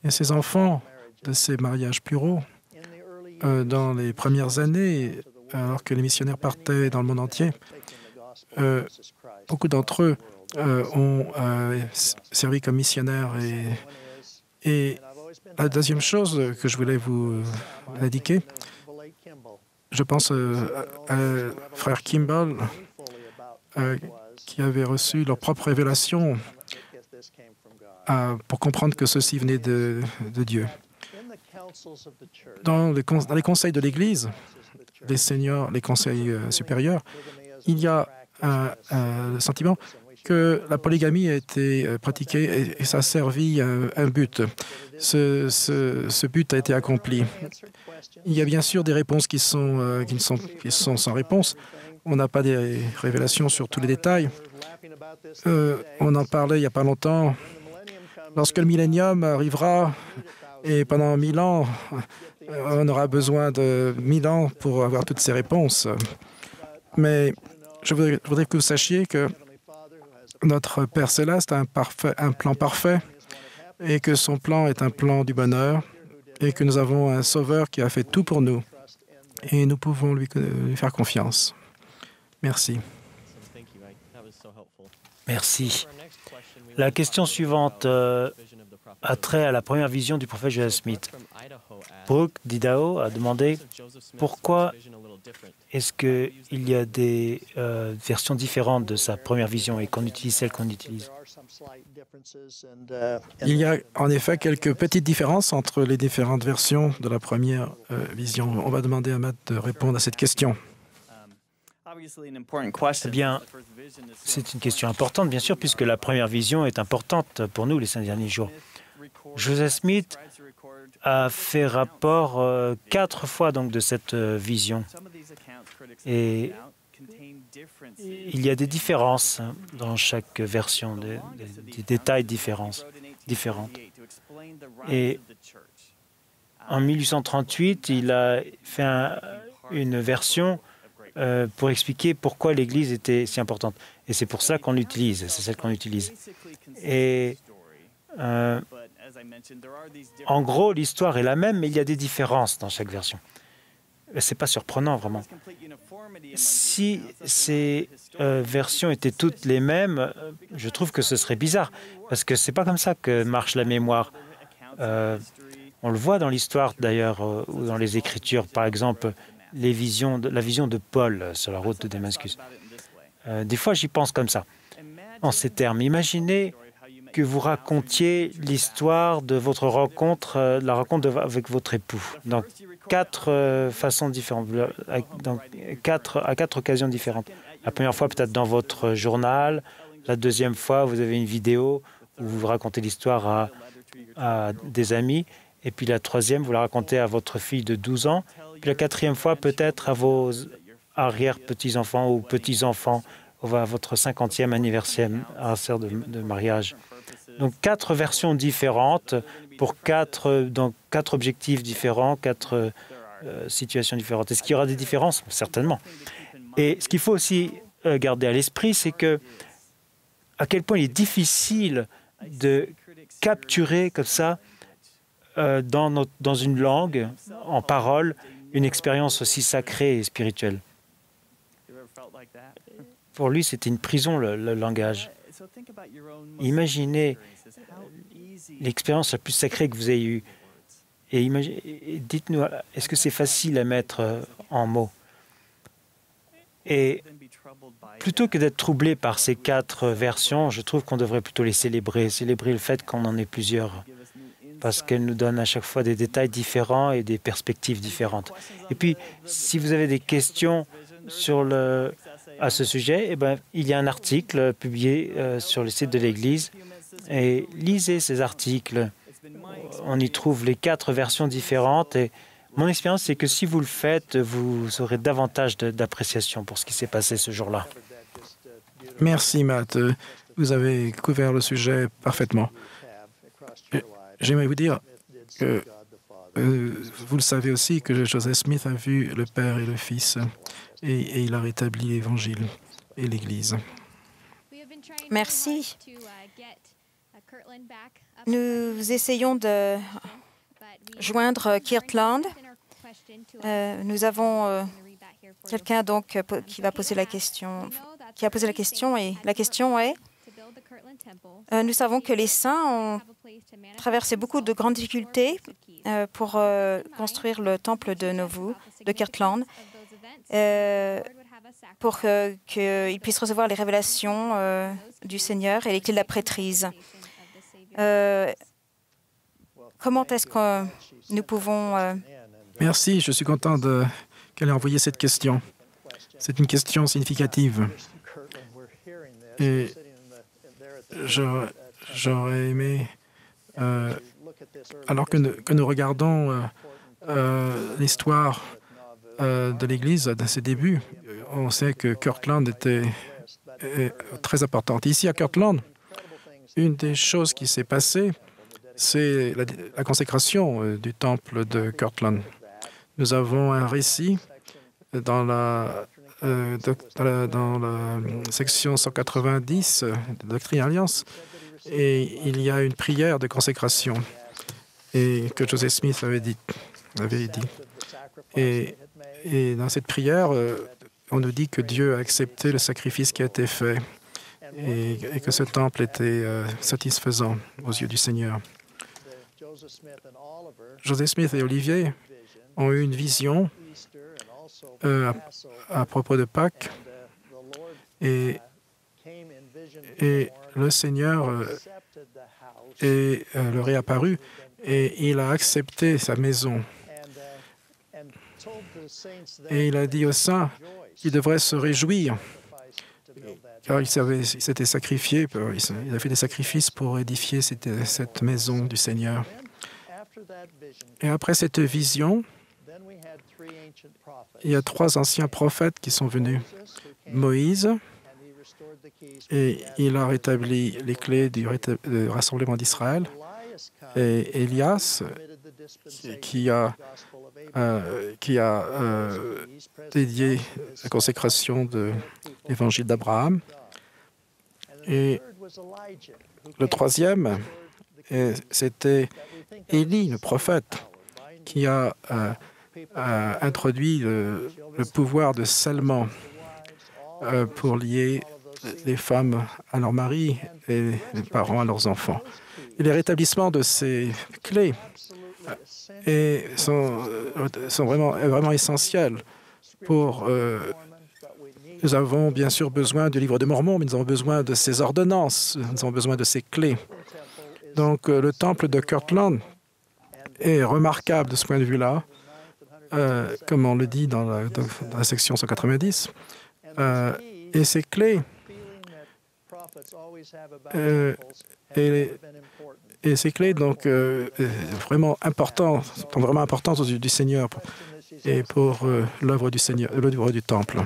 Et ces enfants de ces mariages pluraux, dans les premières années, alors que les missionnaires partaient dans le monde entier, beaucoup d'entre eux ont servi comme missionnaires. Et la deuxième chose que je voulais vous indiquer, je pense à frère Kimball, qui avait reçu leur propre révélation pour comprendre que ceci venait de Dieu. Dans les conseils de l'Église, les seniors, les conseils supérieurs, il y a le sentiment que la polygamie a été pratiquée et ça a servi un but. Ce but a été accompli. Il y a bien sûr des réponses qui sont sans réponse. On n'a pas des révélations sur tous les détails. On en parlait il n'y a pas longtemps. Lorsque le millénium arrivera, et pendant 1000 ans, on aura besoin de 1000 ans pour avoir toutes ces réponses. Mais je voudrais que vous sachiez que notre Père Céleste a un plan parfait et que son plan est un plan du bonheur et que nous avons un Sauveur qui a fait tout pour nous et nous pouvons lui faire confiance. Merci. Merci. La question suivante a trait à la première vision du prophète Joseph Smith. Brooke d'Idaho a demandé pourquoi est-ce qu'il y a des versions différentes de sa première vision et qu'on utilise celle qu'on utilise. Il y a en effet quelques petites différences entre les différentes versions de la première vision. On va demander à Matt de répondre à cette question. Eh bien, c'est une question importante, bien sûr, puisque la première vision est importante pour nous les 5 derniers jours. Joseph Smith a fait rapport 4 fois donc, de cette vision. Et il y a des différences dans chaque version, des détails différentes. Et en 1838, il a fait une version pour expliquer pourquoi l'Église était si importante. Et c'est pour ça qu'on l'utilise, c'est celle qu'on utilise. Et en gros, l'histoire est la même, mais il y a des différences dans chaque version. Ce n'est pas surprenant, vraiment. Si ces versions étaient toutes les mêmes, je trouve que ce serait bizarre, parce que ce n'est pas comme ça que marche la mémoire. On le voit dans l'histoire, d'ailleurs, ou dans les Écritures, par exemple, la vision de Paul sur la route de Damascus. Des fois, j'y pense comme ça, en ces termes. Imaginez que vous racontiez l'histoire de votre rencontre, la rencontre avec votre époux, dans 4 façons différentes, à 4 occasions différentes. La première fois, peut-être dans votre journal. La deuxième fois, vous avez une vidéo où vous racontez l'histoire à des amis. Et puis la troisième, vous la racontez à votre fille de 12 ans. Puis la 4e fois, peut-être à vos arrière-petits-enfants ou petits-enfants, à votre 50e anniversaire de mariage. Donc 4 versions différentes pour 4 objectifs différents, 4 situations différentes. Est-ce qu'il y aura des différences? Certainement. Et ce qu'il faut aussi garder à l'esprit, c'est à quel point il est difficile de capturer comme ça dans une langue, en parole, une expérience aussi sacrée et spirituelle. Pour lui, c'était une prison, le langage. Imaginez l'expérience la plus sacrée que vous ayez eue. Et dites-nous, est-ce que c'est facile à mettre en mots? Et plutôt que d'être troublé par ces 4 versions, je trouve qu'on devrait plutôt les célébrer le fait qu'on en ait plusieurs, parce qu'elles nous donnent à chaque fois des détails différents et des perspectives différentes. Et puis, si vous avez des questions à ce sujet, il y a un article publié sur le site de l'Église, et lisez ces articles. On y trouve les 4 versions différentes, et mon expérience, c'est que si vous le faites, vous aurez davantage d'appréciation pour ce qui s'est passé ce jour-là. Merci, Matt. Vous avez couvert le sujet parfaitement. J'aimerais vous dire que vous le savez aussi que Joseph Smith a vu le Père et le Fils et il a rétabli l'Évangile et l'Église. Merci. Nous essayons de joindre Kirtland. Nous avons quelqu'un donc qui va poser la question, qui a posé la question, et la question est: nous savons que les saints ont traversé beaucoup de grandes difficultés pour construire le temple de Nauvoo, de Kirtland, pour qu'ils puissent recevoir les révélations du Seigneur et les clés de la prêtrise. Comment est-ce que nous pouvons... Merci, je suis content qu'elle ait envoyé cette question. C'est une question significative. Et j'aurais aimé, alors que nous regardons l'histoire de l'Église de ses débuts, on sait que Kirtland était très importante. Ici, à Kirtland, une des choses qui s'est passée, c'est la consécration du temple de Kirtland. Nous avons un récit dans la section 190 de Doctrine et Alliance, et il y a une prière de consécration et que Joseph Smith avait dit. Et dans cette prière, on nous dit que Dieu a accepté le sacrifice qui a été fait. et que ce temple était satisfaisant aux yeux du Seigneur. Joseph Smith et Olivier ont eu une vision à propos de Pâques et le Seigneur leur est apparu et il a accepté sa maison. Et il a dit aux saints qu'ils devraient se réjouir, car il s'était sacrifié, il a fait des sacrifices pour édifier cette maison du Seigneur. Et après cette vision, il y a 3 anciens prophètes qui sont venus. Moïse, et il a rétabli les clés du rassemblement d'Israël, et Élias, qui a dédié la consécration de l'évangile d'Abraham. Et le 3e, c'était Élie, le prophète, qui a introduit le pouvoir de scellement pour lier les femmes à leurs maris et les parents à leurs enfants. Et les rétablissements de ces clés sont vraiment essentiels pour... nous avons bien sûr besoin du livre de Mormon, mais nous avons besoin de ces ordonnances, nous avons besoin de ces clés. Donc le temple de Kirtland est remarquable de ce point de vue-là, comme on le dit dans la section 190. Et ces clés, et ces clés donc vraiment importantes, sont vraiment importantes aux yeux du Seigneur et pour l'œuvre du Seigneur, l'œuvre du temple.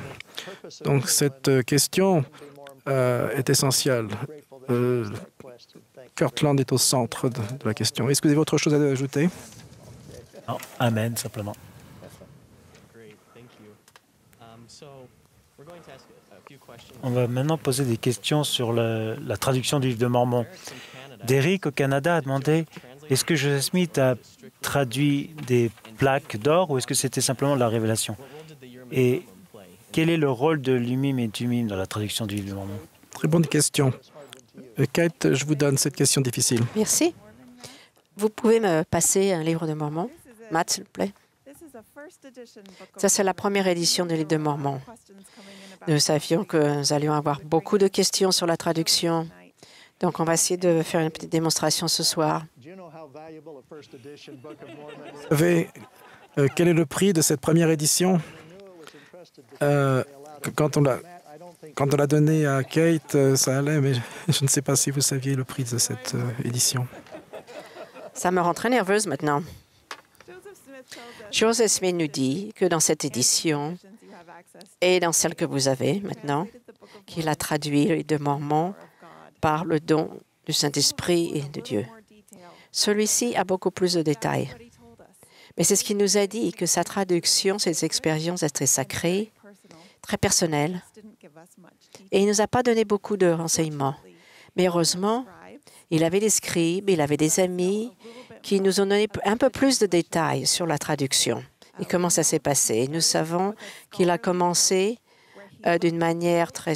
Donc cette question est essentielle. Kirtland est au centre de la question. Est-ce que vous avez autre chose à ajouter? Non, amen, simplement. On va maintenant poser des questions sur la traduction du livre de Mormon. Derek, au Canada, a demandé est-ce que Joseph Smith a traduit des plaques d'or ou est-ce que c'était simplement de la révélation? Et quel est le rôle de l'Urim et Thummim dans la traduction du livre de Mormon? Très bonne question. Kate, je vous donne cette question difficile. Merci. Vous pouvez me passer un livre de Mormon, Matt, s'il vous plaît? Ça, c'est la première édition du livre de Mormon. Nous savions que nous allions avoir beaucoup de questions sur la traduction. Donc, on va essayer de faire une petite démonstration ce soir. Vous savez quel est le prix de cette première édition? Quand on l'a donné à Kate, ça allait, mais je ne sais pas si vous saviez le prix de cette édition. Ça me rend très nerveuse maintenant. Joseph Smith nous dit que dans cette édition, et dans celle que vous avez maintenant, qu'il a traduit le livre de Mormon par le don du Saint-Esprit et de Dieu. Celui-ci a beaucoup plus de détails. Mais c'est ce qu'il nous a dit, que sa traduction, ses expériences étaient sacrées, très personnelles, et il ne nous a pas donné beaucoup de renseignements. Mais heureusement, il avait des scribes, il avait des amis qui nous ont donné un peu plus de détails sur la traduction et comment ça s'est passé. Nous savons qu'il a commencé d'une manière très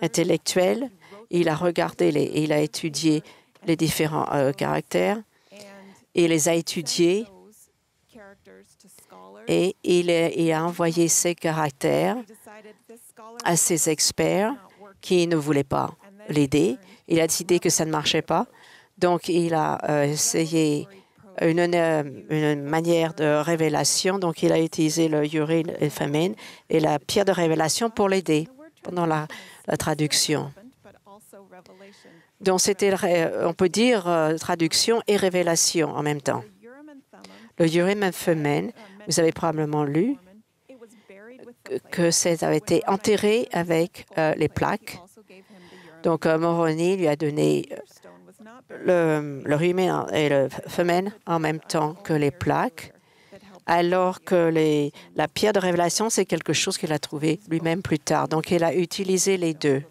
intellectuelle. Il a regardé, il a étudié les différents caractères. Il les a étudiés et il a envoyé ces caractères à ses experts qui ne voulaient pas l'aider. Il a décidé que ça ne marchait pas. Donc, il a essayé une manière de révélation. Donc, il a utilisé le Urim et Thummim et la pierre de révélation pour l'aider pendant la traduction. Donc, c'était, on peut dire, traduction et révélation en même temps. Le Urim et Thummim, vous avez probablement lu que ça avait été enterré avec les plaques. Donc, Moroni lui a donné le Urim et le Thummim en même temps que les plaques, alors que la pierre de révélation, c'est quelque chose qu'il a trouvé lui-même plus tard. Donc, il a utilisé les deux.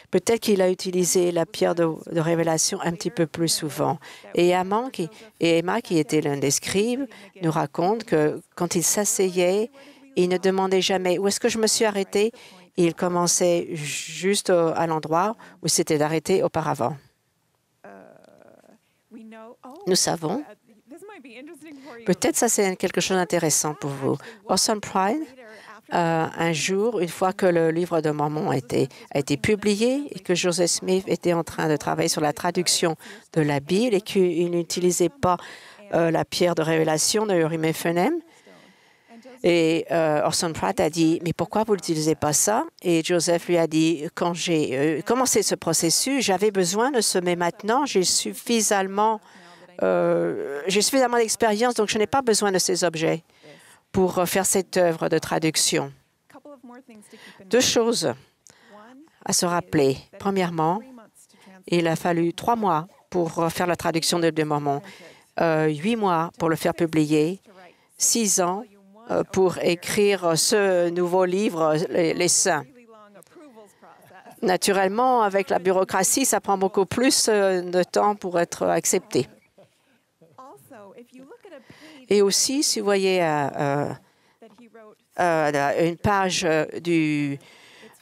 Peut-être qu'il a utilisé la pierre de révélation un petit peu plus souvent. Et Emma, qui était l'un des scribes, nous raconte que quand il s'asseyait, il ne demandait jamais « Où est-ce que je me suis arrêté ?» Il commençait juste à l'endroit où c'était arrêté auparavant. Nous savons, peut-être ça c'est quelque chose d'intéressant pour vous. Awesome Pride, un jour, une fois que le livre de Mormon a été publié et que Joseph Smith était en train de travailler sur la traduction de la Bible et qu'il n'utilisait pas la pierre de révélation de Urim et Thummim, et Orson Pratt a dit « Mais pourquoi vous n'utilisez pas ça ?» Et Joseph lui a dit « Quand j'ai commencé ce processus, j'avais besoin de ce, mais maintenant, j'ai suffisamment d'expérience, donc je n'ai pas besoin de ces objets pour faire cette œuvre de traduction. » Deux choses à se rappeler. Premièrement, il a fallu 3 mois pour faire la traduction de Mormon, 8 mois pour le faire publier, 6 ans pour écrire ce nouveau livre, Les Saints. Naturellement, avec la bureaucratie, ça prend beaucoup plus de temps pour être accepté. Et aussi, si vous voyez une page de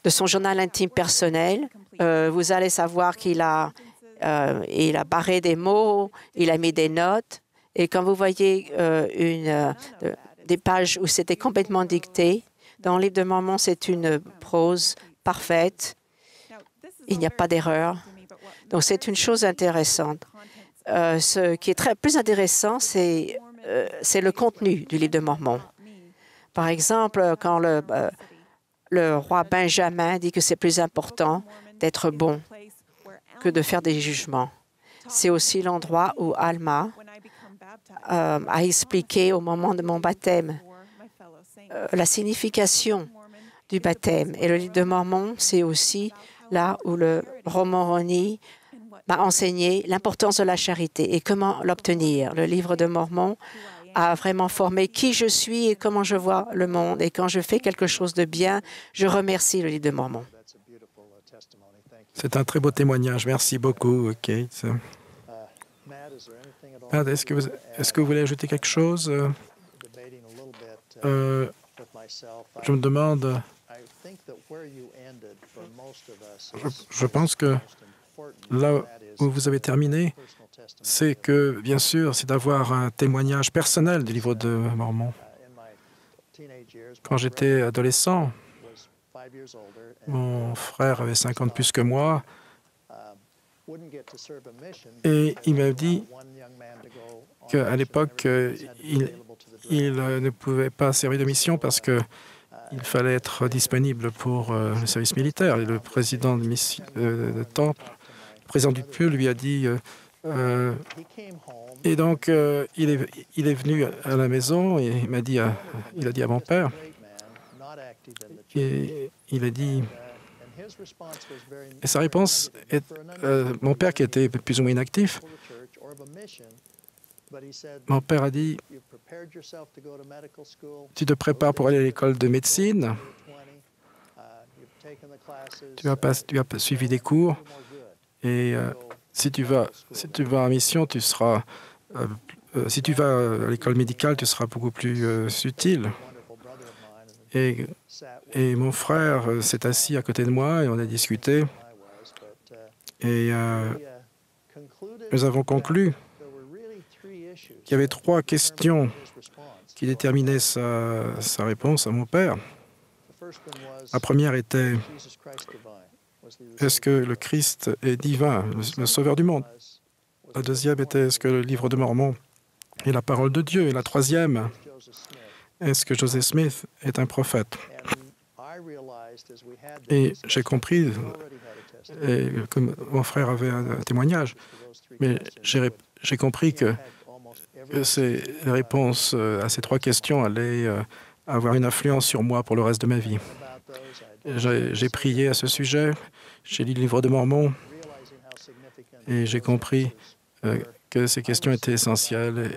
son journal intime personnel, vous allez savoir qu'il a barré des mots, il a mis des notes. Et quand vous voyez des pages où c'était complètement dicté, dans le livre de Mormon, c'est une prose parfaite. Il n'y a pas d'erreur. Donc, c'est une chose intéressante. Ce qui est plus intéressant, c'est le contenu du livre de Mormon. Par exemple, quand le roi Benjamin dit que c'est plus important d'être bon que de faire des jugements. C'est aussi l'endroit où Alma a expliqué au moment de mon baptême la signification du baptême. Et le livre de Mormon, c'est aussi là où le Roman Ronnie m'a enseigné l'importance de la charité et comment l'obtenir. Le livre de Mormon a vraiment formé qui je suis et comment je vois le monde. Et quand je fais quelque chose de bien, je remercie le livre de Mormon. C'est un très beau témoignage. Merci beaucoup, Kate. Matt, est-ce que vous voulez ajouter quelque chose? Je me demande, je pense que là où vous avez terminé, c'est que, bien sûr, c'est d'avoir un témoignage personnel du livre de Mormon. Quand j'étais adolescent, mon frère avait 5 ans de plus que moi, et il m'a dit qu'à l'époque, il ne pouvait pas servir de mission parce qu'il fallait être disponible pour le service militaire. Et le président de Temple, le président du PUL, lui a dit... et donc, il est venu à la maison et il a dit à mon père, et il a dit... Et sa réponse est, mon père qui était plus ou moins inactif, mon père a dit, tu te prépares pour aller à l'école de médecine, tu as suivi des cours, et si tu vas en mission, tu seras, si tu vas à l'école médicale, tu seras beaucoup plus utile. Et mon frère s'est assis à côté de moi et on a discuté. Et nous avons conclu qu'il y avait 3 questions qui déterminaient sa réponse à mon père. La première était, est-ce que le Christ est divin, le sauveur du monde? La deuxième était, est-ce que le livre de Mormon est la parole de Dieu? Et la troisième, est-ce que Joseph Smith est un prophète? Et j'ai compris, et comme mon frère avait un témoignage, mais j'ai compris que les réponses à ces 3 questions allaient avoir une influence sur moi pour le reste de ma vie. J'ai prié à ce sujet, j'ai lu le livre de Mormon, et j'ai compris que ces questions étaient essentielles,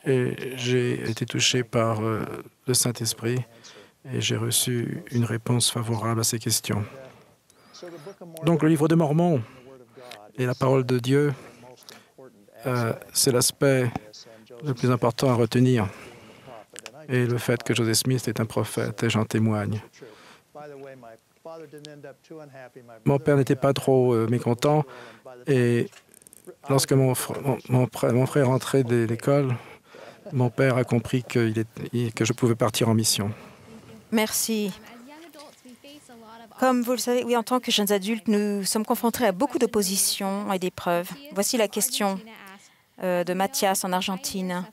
et j'ai été touché par le Saint-Esprit, et j'ai reçu une réponse favorable à ces questions. Donc, le livre de Mormon et la parole de Dieu, c'est l'aspect le plus important à retenir. Et le fait que Joseph Smith est un prophète, et j'en témoigne. Mon père n'était pas trop mécontent et lorsque mon frère rentrait de l'école, mon père a compris que je pouvais partir en mission. Merci. Comme vous le savez, oui, en tant que jeunes adultes, nous sommes confrontés à beaucoup d'opposition et d'épreuves. Voici la question de Mathias en Argentine.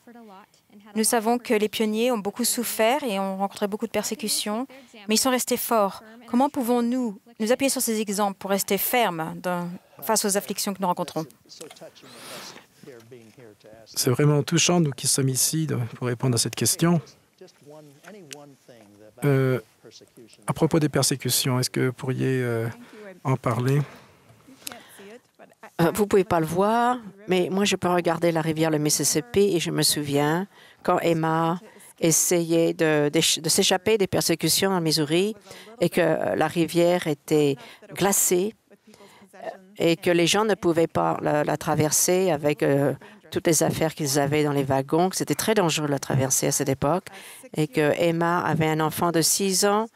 Nous savons que les pionniers ont beaucoup souffert et ont rencontré beaucoup de persécutions, mais ils sont restés forts. Comment pouvons-nous nous appuyer sur ces exemples pour rester fermes face aux afflictions que nous rencontrons? C'est vraiment touchant, nous qui sommes ici, pour répondre à cette question. À propos des persécutions, est-ce que vous pourriez en parler? Vous ne pouvez pas le voir, mais moi, je peux regarder la rivière le Mississippi et je me souviens quand Emma essayait de s'échapper des persécutions en Missouri et que la rivière était glacée et que les gens ne pouvaient pas la traverser avec toutes les affaires qu'ils avaient dans les wagons, que c'était très dangereux de la traverser à cette époque, et que Emma avait un enfant de 6 ans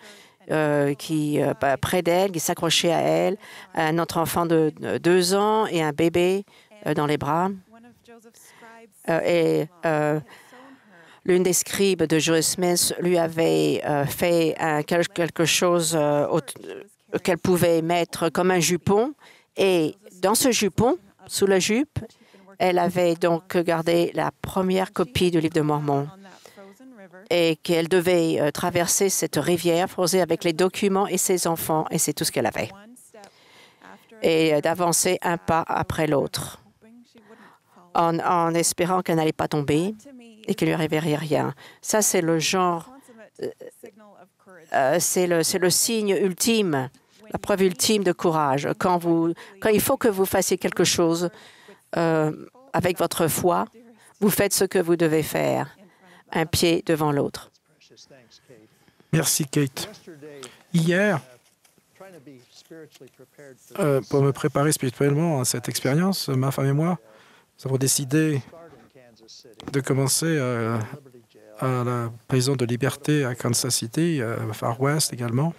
près d'elle, qui s'accrochait à elle, un autre enfant de 2 ans et un bébé dans les bras. L'une des scribes de Joseph Smith lui avait fait quelque chose qu'elle pouvait mettre comme un jupon. Et dans ce jupon, sous la jupe, elle avait donc gardé la première copie du livre de Mormon et qu'elle devait traverser cette rivière froissée avec les documents et ses enfants, et c'est tout ce qu'elle avait. Et d'avancer un pas après l'autre, en espérant qu'elle n'allait pas tomber et qu'il ne lui arriverait rien. Ça, c'est le genre, c'est le signe ultime, la preuve ultime de courage. Quand il faut que vous fassiez quelque chose avec votre foi, vous faites ce que vous devez faire, un pied devant l'autre. Merci, Kate. Hier, pour me préparer spirituellement à cette expérience, ma femme et moi, nous avons décidé de commencer à la prison de Liberté à Kansas City, à Far West également,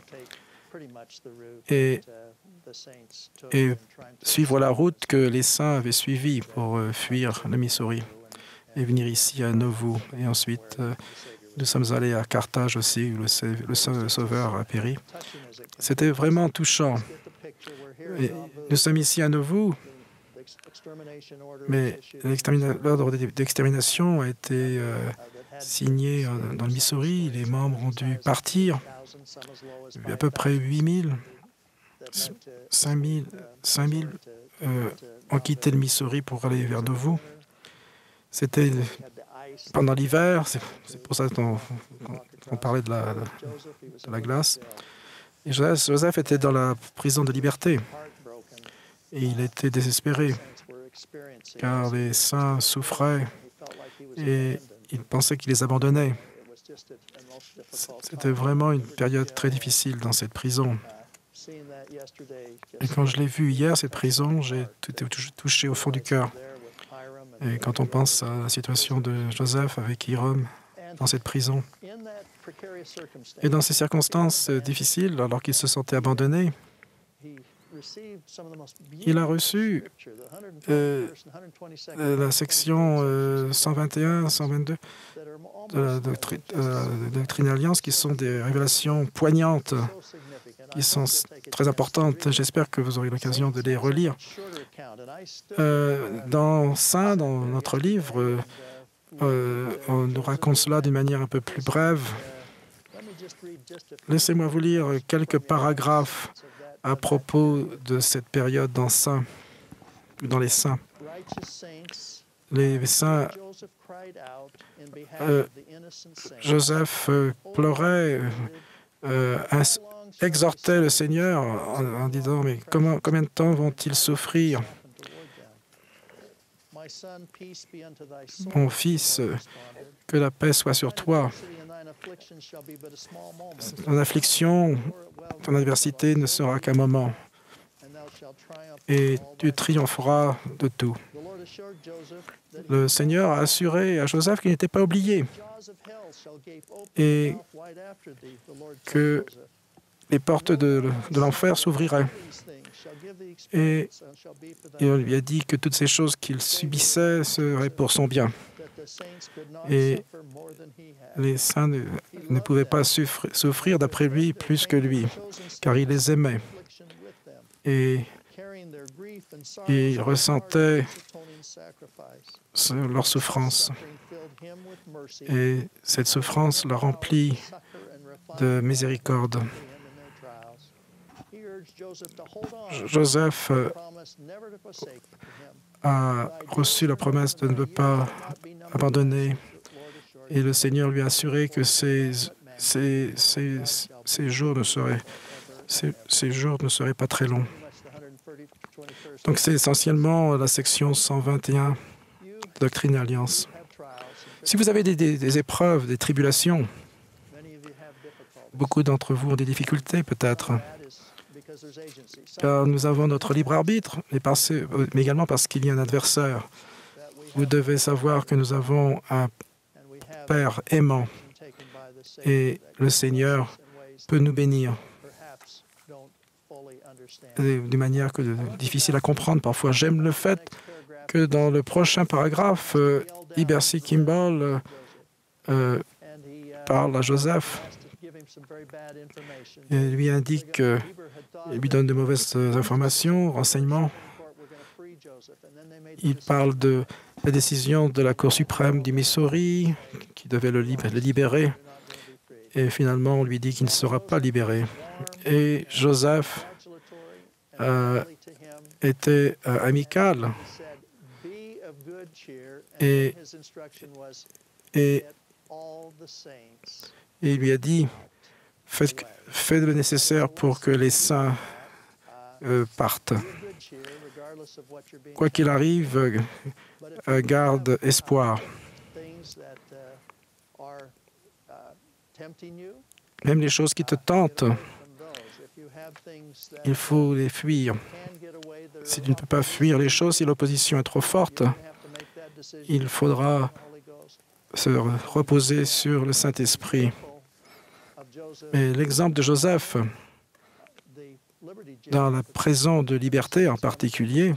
et suivre la route que les saints avaient suivie pour fuir le Missouri et venir ici à Nauvoo. Et ensuite, nous sommes allés à Carthage aussi, où le Sauveur a péri. C'était vraiment touchant. Et nous sommes ici à Nauvoo, mais l'ordre d'extermination a été signé dans le Missouri. Les membres ont dû partir. À peu près 8 000, 5 000 ont quitté le Missouri pour aller vers Nauvoo. C'était pendant l'hiver, c'est pour ça qu'on parlait de la glace. Et Joseph était dans la prison de Liberté et il était désespéré car les saints souffraient et il pensait qu'il les abandonnait. C'était vraiment une période très difficile dans cette prison. Et quand je l'ai vu hier, cette prison, j'ai été touché au fond du cœur. Et quand on pense à la situation de Joseph avec Hiram dans cette prison, et dans ces circonstances difficiles, alors qu'il se sentait abandonné, il a reçu la section 121, 122 de la Doctrine et Alliance, qui sont des révélations poignantes, qui sont très importantes. J'espère que vous aurez l'occasion de les relire. Dans notre livre, on nous raconte cela d'une manière un peu plus brève. Laissez-moi vous lire quelques paragraphes à propos de cette période dans les saints. Les saints, Joseph pleurait, exhortait le Seigneur en disant « Mais combien de temps vont-ils souffrir ? Mon fils, que la paix soit sur toi. Ton affliction, ton adversité ne sera qu'un moment, et tu triompheras de tout. » Le Seigneur a assuré à Joseph qu'il n'était pas oublié et que les portes de l'enfer s'ouvriraient. Et on lui a dit que toutes ces choses qu'il subissait seraient pour son bien. Et les saints ne pouvaient pas souffrir, d'après lui, plus que lui, car il les aimait. Et il ressentait leur souffrance. Et cette souffrance l'a rempli de miséricorde. Joseph a reçu la promesse de ne pas abandonner et le Seigneur lui a assuré que ses jours ne seraient pas très longs. Donc c'est essentiellement la section 121, Doctrine et Alliance. Si vous avez des épreuves, des tribulations, beaucoup d'entre vous ont des difficultés peut-être, car nous avons notre libre arbitre, mais également parce qu'il y a un adversaire. Vous devez savoir que nous avons un Père aimant et le Seigneur peut nous bénir d'une manière difficile à comprendre. Parfois, j'aime le fait que dans le prochain paragraphe, Ibercy Kimball parle à Joseph et lui indique, il lui donne de mauvaises informations, renseignements. Il parle de la décision de la Cour suprême du Missouri qui devait le libérer. Et finalement, on lui dit qu'il ne sera pas libéré. Et Joseph était amical. Et il lui a dit, faites le nécessaire pour que les saints partent. Quoi qu'il arrive, garde espoir. Même les choses qui te tentent, il faut les fuir. Si tu ne peux pas fuir les choses, si l'opposition est trop forte, il faudra se reposer sur le Saint-Esprit. Et l'exemple de Joseph, dans la prison de liberté en particulier,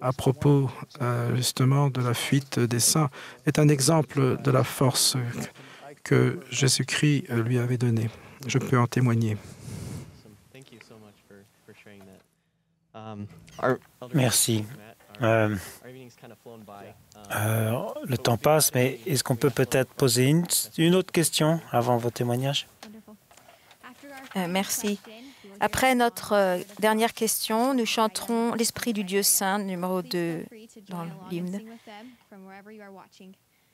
à propos justement de la fuite des saints, est un exemple de la force que Jésus-Christ lui avait donnée. Je peux en témoigner. Merci. Le temps passe, mais est-ce qu'on peut peut-être poser une autre question avant vos témoignages? Merci. Après notre dernière question, nous chanterons l'Esprit du Dieu Saint, numéro 2 dans l'hymne.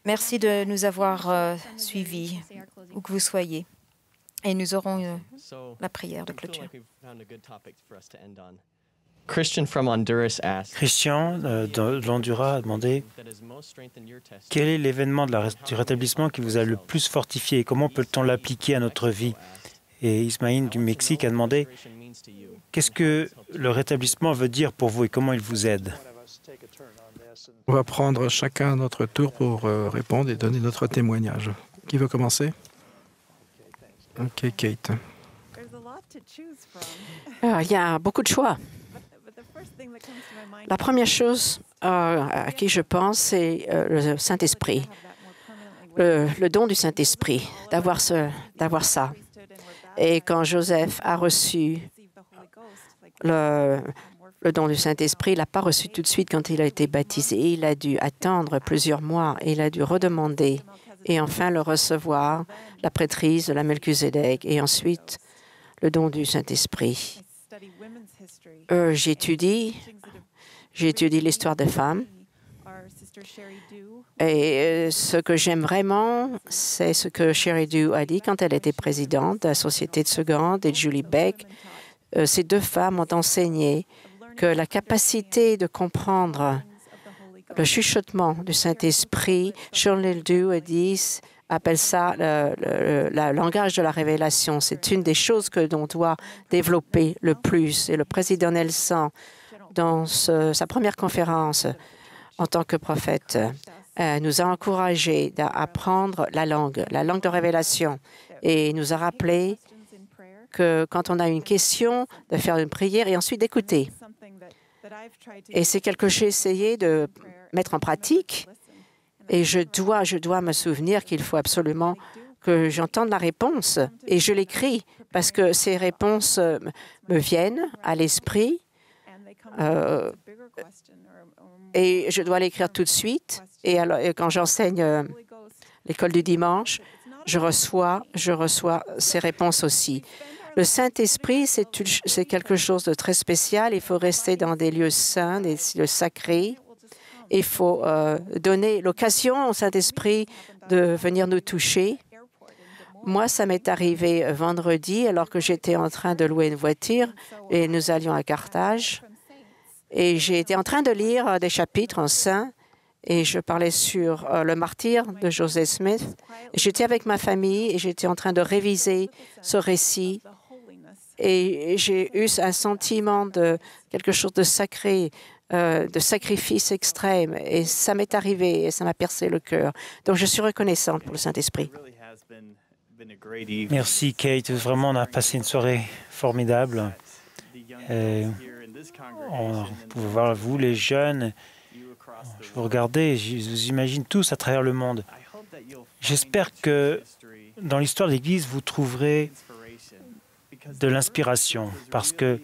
Merci de nous avoir suivis, où que vous soyez. Et nous aurons la prière de clôture. Christian de l'Honduras a demandé quel est l'événement du rétablissement qui vous a le plus fortifié et comment peut-on l'appliquer à notre vie? Et Ismaïl du Mexique a demandé qu'est-ce que le rétablissement veut dire pour vous et comment il vous aide? On va prendre chacun notre tour pour répondre et donner notre témoignage. Qui veut commencer? OK, Kate. Il y a beaucoup de choix. La première chose à qui je pense, c'est le Saint-Esprit, le don du Saint-Esprit, d'avoir ça. Et quand Joseph a reçu le don du Saint-Esprit, il ne l'a pas reçu tout de suite quand il a été baptisé. Il a dû attendre plusieurs mois et il a dû redemander et enfin le recevoir, la prêtrise de la Melchizedek et ensuite le don du Saint-Esprit. J'étudie l'histoire des femmes et ce que j'aime vraiment, c'est ce que Sherry Dew a dit quand elle était présidente de la Société de Segrande et Julie Beck. Ces deux femmes ont enseigné que la capacité de comprendre le chuchotement du Saint-Esprit, Shirley Dew appelle ça le langage de la révélation. C'est une des choses que l'on doit développer le plus. Et le président Nelson, dans sa première conférence en tant que prophète, nous a encouragés à apprendre la langue de révélation et nous a rappelé que quand on a une question, de faire une prière et ensuite d'écouter. Et c'est quelque chose que j'ai essayé de mettre en pratique. Et je dois me souvenir qu'il faut absolument que j'entende la réponse. Et je l'écris parce que ces réponses me viennent à l'esprit. Et je dois l'écrire tout de suite. Et quand j'enseigne l'école du dimanche, je reçois ces réponses aussi. Le Saint-Esprit, c'est quelque chose de très spécial. Il faut rester dans des lieux saints, des lieux sacrés. Il faut donner l'occasion au Saint-Esprit de venir nous toucher. Moi, ça m'est arrivé vendredi alors que j'étais en train de louer une voiture et nous allions à Carthage. Et j'étais en train de lire des chapitres en saint et je parlais sur le martyr de Joseph Smith. J'étais avec ma famille et j'étais en train de réviser ce récit. Et j'ai eu un sentiment de quelque chose de sacré, de sacrifice extrême. Et ça m'est arrivé et ça m'a percé le cœur. Donc, je suis reconnaissante pour le Saint-Esprit. Merci, Kate. Vraiment, on a passé une soirée formidable. Et on pouvait voir, vous, les jeunes, je vous regardais, je vous imagine tous à travers le monde. J'espère que dans l'histoire de l'Église, vous trouverez de l'inspiration, parce que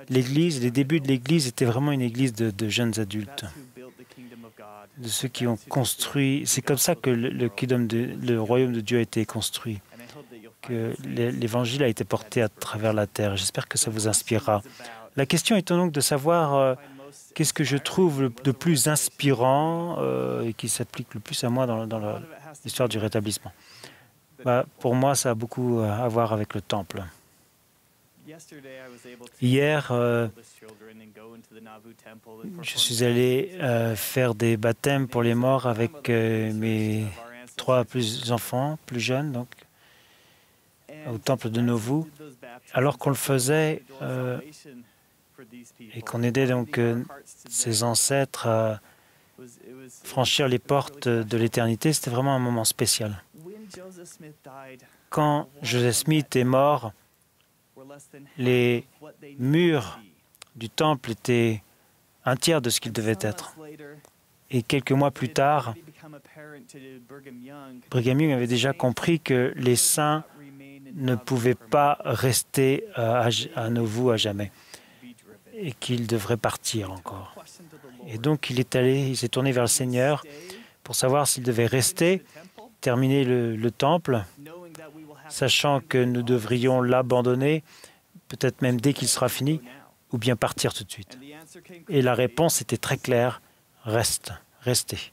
l'Église, les débuts de l'Église étaient vraiment une Église de jeunes adultes, de ceux qui ont construit. C'est comme ça que le royaume de Dieu a été construit, que l'Évangile a été porté à travers la terre. J'espère que ça vous inspirera. La question est donc de savoir qu'est-ce que je trouve de plus inspirant et qui s'applique le plus à moi dans l'histoire du rétablissement. Pour moi, ça a beaucoup à voir avec le temple. Hier, je suis allé faire des baptêmes pour les morts avec mes 3 enfants plus jeunes, donc, au temple de Nauvoo. Alors qu'on le faisait et qu'on aidait donc ses ancêtres à franchir les portes de l'éternité, c'était vraiment un moment spécial. Quand Joseph Smith est mort, les murs du temple étaient un tiers de ce qu'ils devaient être. Et quelques mois plus tard, Brigham Young avait déjà compris que les saints ne pouvaient pas rester à Nauvoo à jamais et qu'ils devraient partir encore. Et donc il s'est tourné vers le Seigneur pour savoir s'il devait rester, terminer le temple, sachant que nous devrions l'abandonner, peut-être même dès qu'il sera fini, ou bien partir tout de suite. Et la réponse était très claire, restez.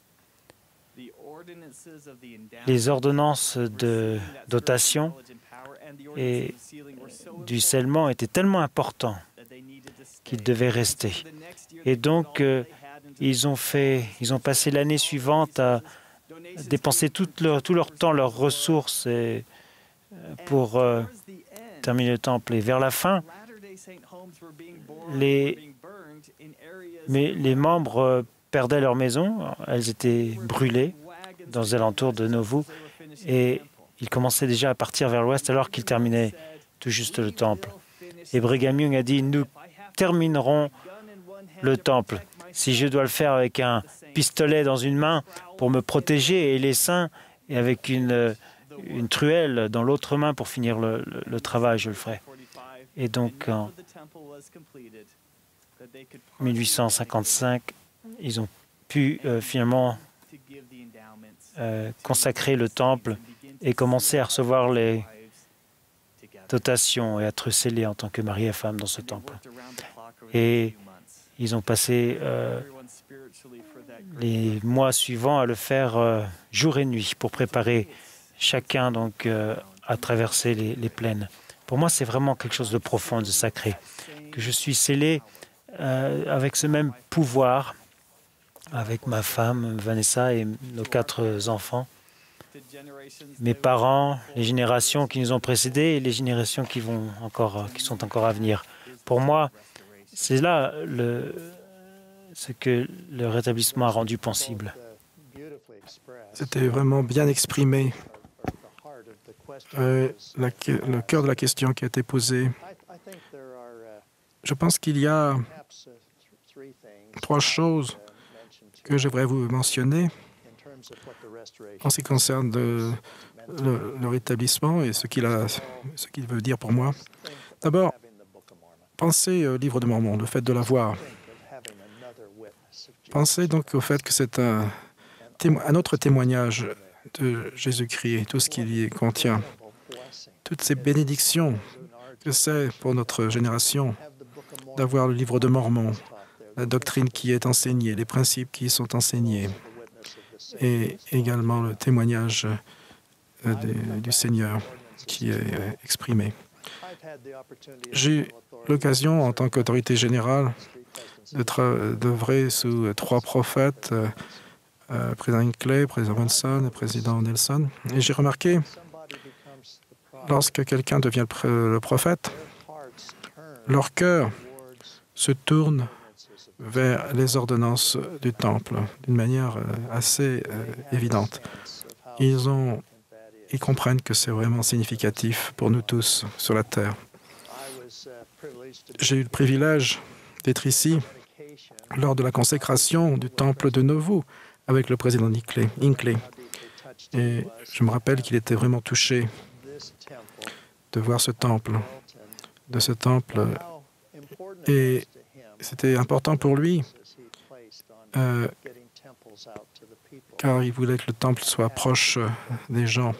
Les ordonnances de dotation et du scellement étaient tellement importants qu'ils devaient rester. Et donc, ils ont passé l'année suivante à dépenser tout leur temps, leurs ressources pour terminer le temple. Et vers la fin, les membres perdaient leur maison, elles étaient brûlées dans les alentours de Nauvoo, et ils commençaient déjà à partir vers l'ouest alors qu'ils terminaient tout juste le temple. Et Brigham Young a dit, nous terminerons le temple. Si je dois le faire avec un pistolet dans une main pour me protéger et les saints, et avec une truelle dans l'autre main pour finir le travail, je le ferai. Et donc, en 1855, ils ont pu finalement consacrer le temple et commencer à recevoir les dotations et à être scellés en tant que mari et femme dans ce temple. Et ils ont passé les mois suivants à le faire jour et nuit pour préparer chacun donc, à traverser les plaines. Pour moi, c'est vraiment quelque chose de profond, de sacré, que je suis scellé avec ce même pouvoir, avec ma femme Vanessa et nos 4 enfants, mes parents, les générations qui nous ont précédés et les générations qui sont encore à venir. Pour moi, c'est là ce que le rétablissement a rendu possible. C'était vraiment bien exprimé. le cœur de la question qui a été posée. Je pense qu'il y a 3 choses que j'aimerais vous mentionner en ce qui concerne le rétablissement et ce qu'il veut dire pour moi. D'abord, pensez au livre de Mormon, le fait de l'avoir. Pensez donc au fait que c'est un autre témoignage de Jésus-Christ et tout ce qu'il y contient. Toutes ces bénédictions que c'est pour notre génération d'avoir le livre de Mormon, la doctrine qui est enseignée, les principes qui y sont enseignés et également le témoignage du Seigneur qui est exprimé. J'ai eu l'occasion, en tant qu'autorité générale, d'œuvrer sous 3 prophètes, président Hinckley, président Monson et président Nelson. Et j'ai remarqué, lorsque quelqu'un devient le prophète, leur cœur se tourne vers les ordonnances du Temple d'une manière assez évidente. Ils comprennent que c'est vraiment significatif pour nous tous sur la Terre. J'ai eu le privilège d'être ici lors de la consécration du Temple de Nauvoo avec le président Hinckley. Et je me rappelle qu'il était vraiment touché de voir ce temple, et c'était important pour lui, car il voulait que le temple soit proche des gens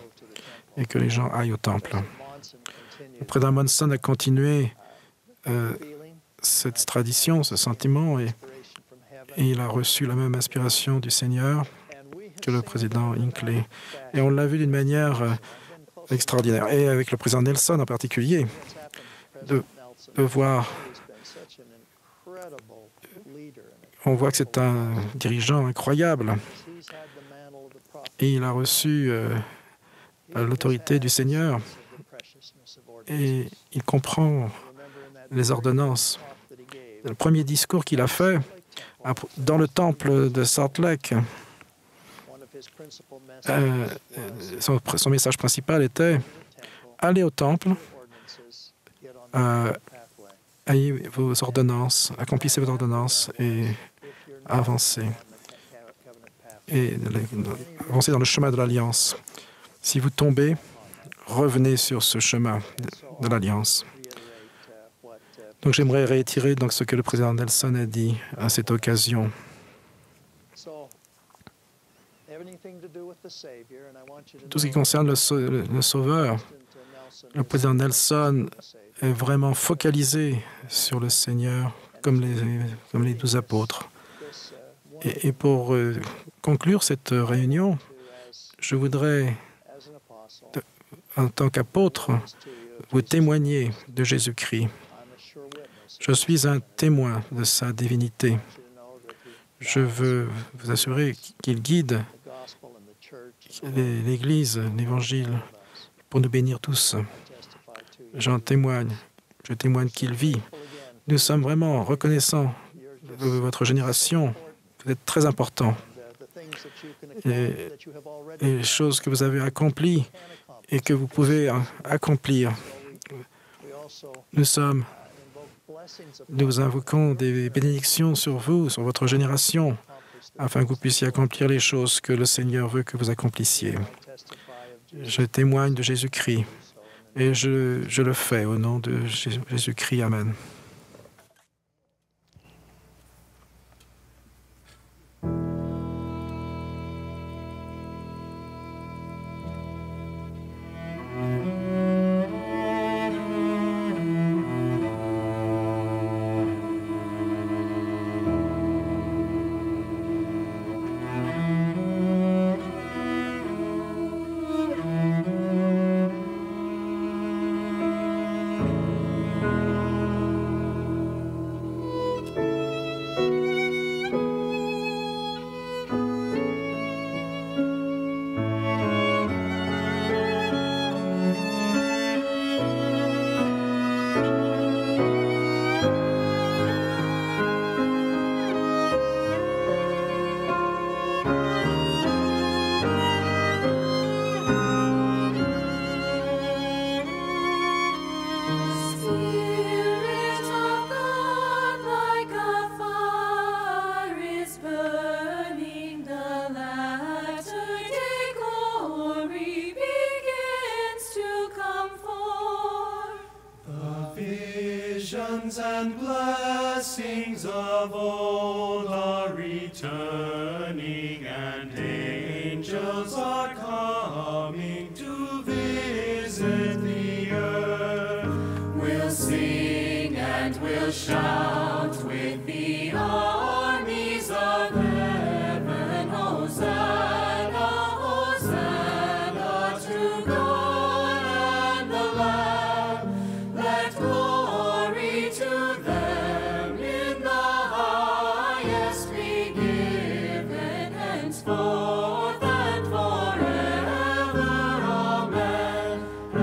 et que les gens aillent au temple. Le président Monson a continué cette tradition, ce sentiment, et il a reçu la même inspiration du Seigneur que le président Hinckley. Et on l'a vu d'une manière extraordinaire. Et avec le président Nelson en particulier, de voir... On voit que c'est un dirigeant incroyable. Et il a reçu l'autorité du Seigneur. Et il comprend les ordonnances. Le premier discours qu'il a fait dans le temple de Salt Lake, son message principal était « Allez au temple, ayez vos ordonnances, accomplissez vos ordonnances et avancez. Et avancez dans le chemin de l'Alliance. Si vous tombez, revenez sur ce chemin de l'Alliance. » Donc j'aimerais réitérer donc, ce que le président Nelson a dit à cette occasion. Tout ce qui concerne le Sauveur, le président Nelson est vraiment focalisé sur le Seigneur comme les 12 apôtres. Et pour conclure cette réunion, je voudrais, en tant qu'apôtre, vous témoigner de Jésus-Christ. Je suis un témoin de sa divinité. Je veux vous assurer qu'il guide l'Église, l'Évangile, pour nous bénir tous. J'en témoigne. Je témoigne qu'il vit. Nous sommes vraiment reconnaissants de votre génération. Vous êtes très important. Et les choses que vous avez accomplies et que vous pouvez accomplir. Nous invoquons des bénédictions sur vous, sur votre génération, afin que vous puissiez accomplir les choses que le Seigneur veut que vous accomplissiez. Je témoigne de Jésus-Christ et je le fais au nom de Jésus-Christ. Amen. visions and blessings of old are returning, and angels are coming to visit the earth. We'll sing and we'll shout with the armies of heaven. Hosanna, Hosanna to God and the Lamb. Let glory to them in the highest be given, henceforth and forever. Amen and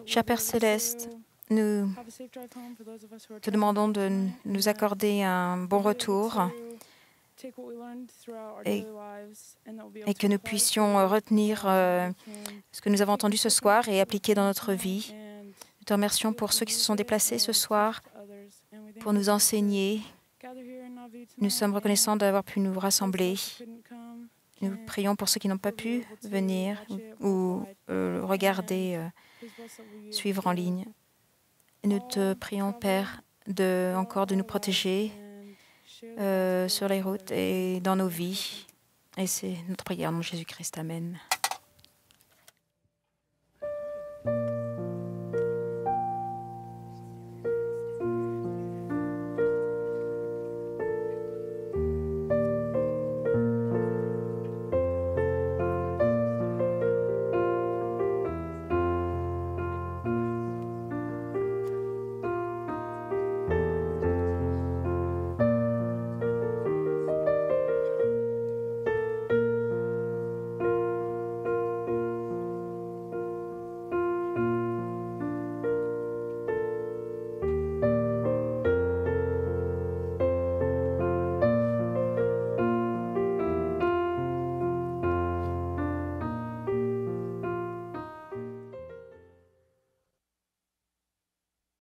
Cher Père Céleste, nous te demandons de nous accorder un bon retour et que nous puissions retenir ce que nous avons entendu ce soir et appliquer dans notre vie. Nous te remercions pour ceux qui se sont déplacés ce soir pour nous enseigner. Nous sommes reconnaissants d'avoir pu nous rassembler. Nous prions pour ceux qui n'ont pas pu venir ou regarder, suivre en ligne. Nous te prions, Père, encore de nous protéger sur les routes et dans nos vies. Et c'est notre prière, en nom de Jésus-Christ. Amen.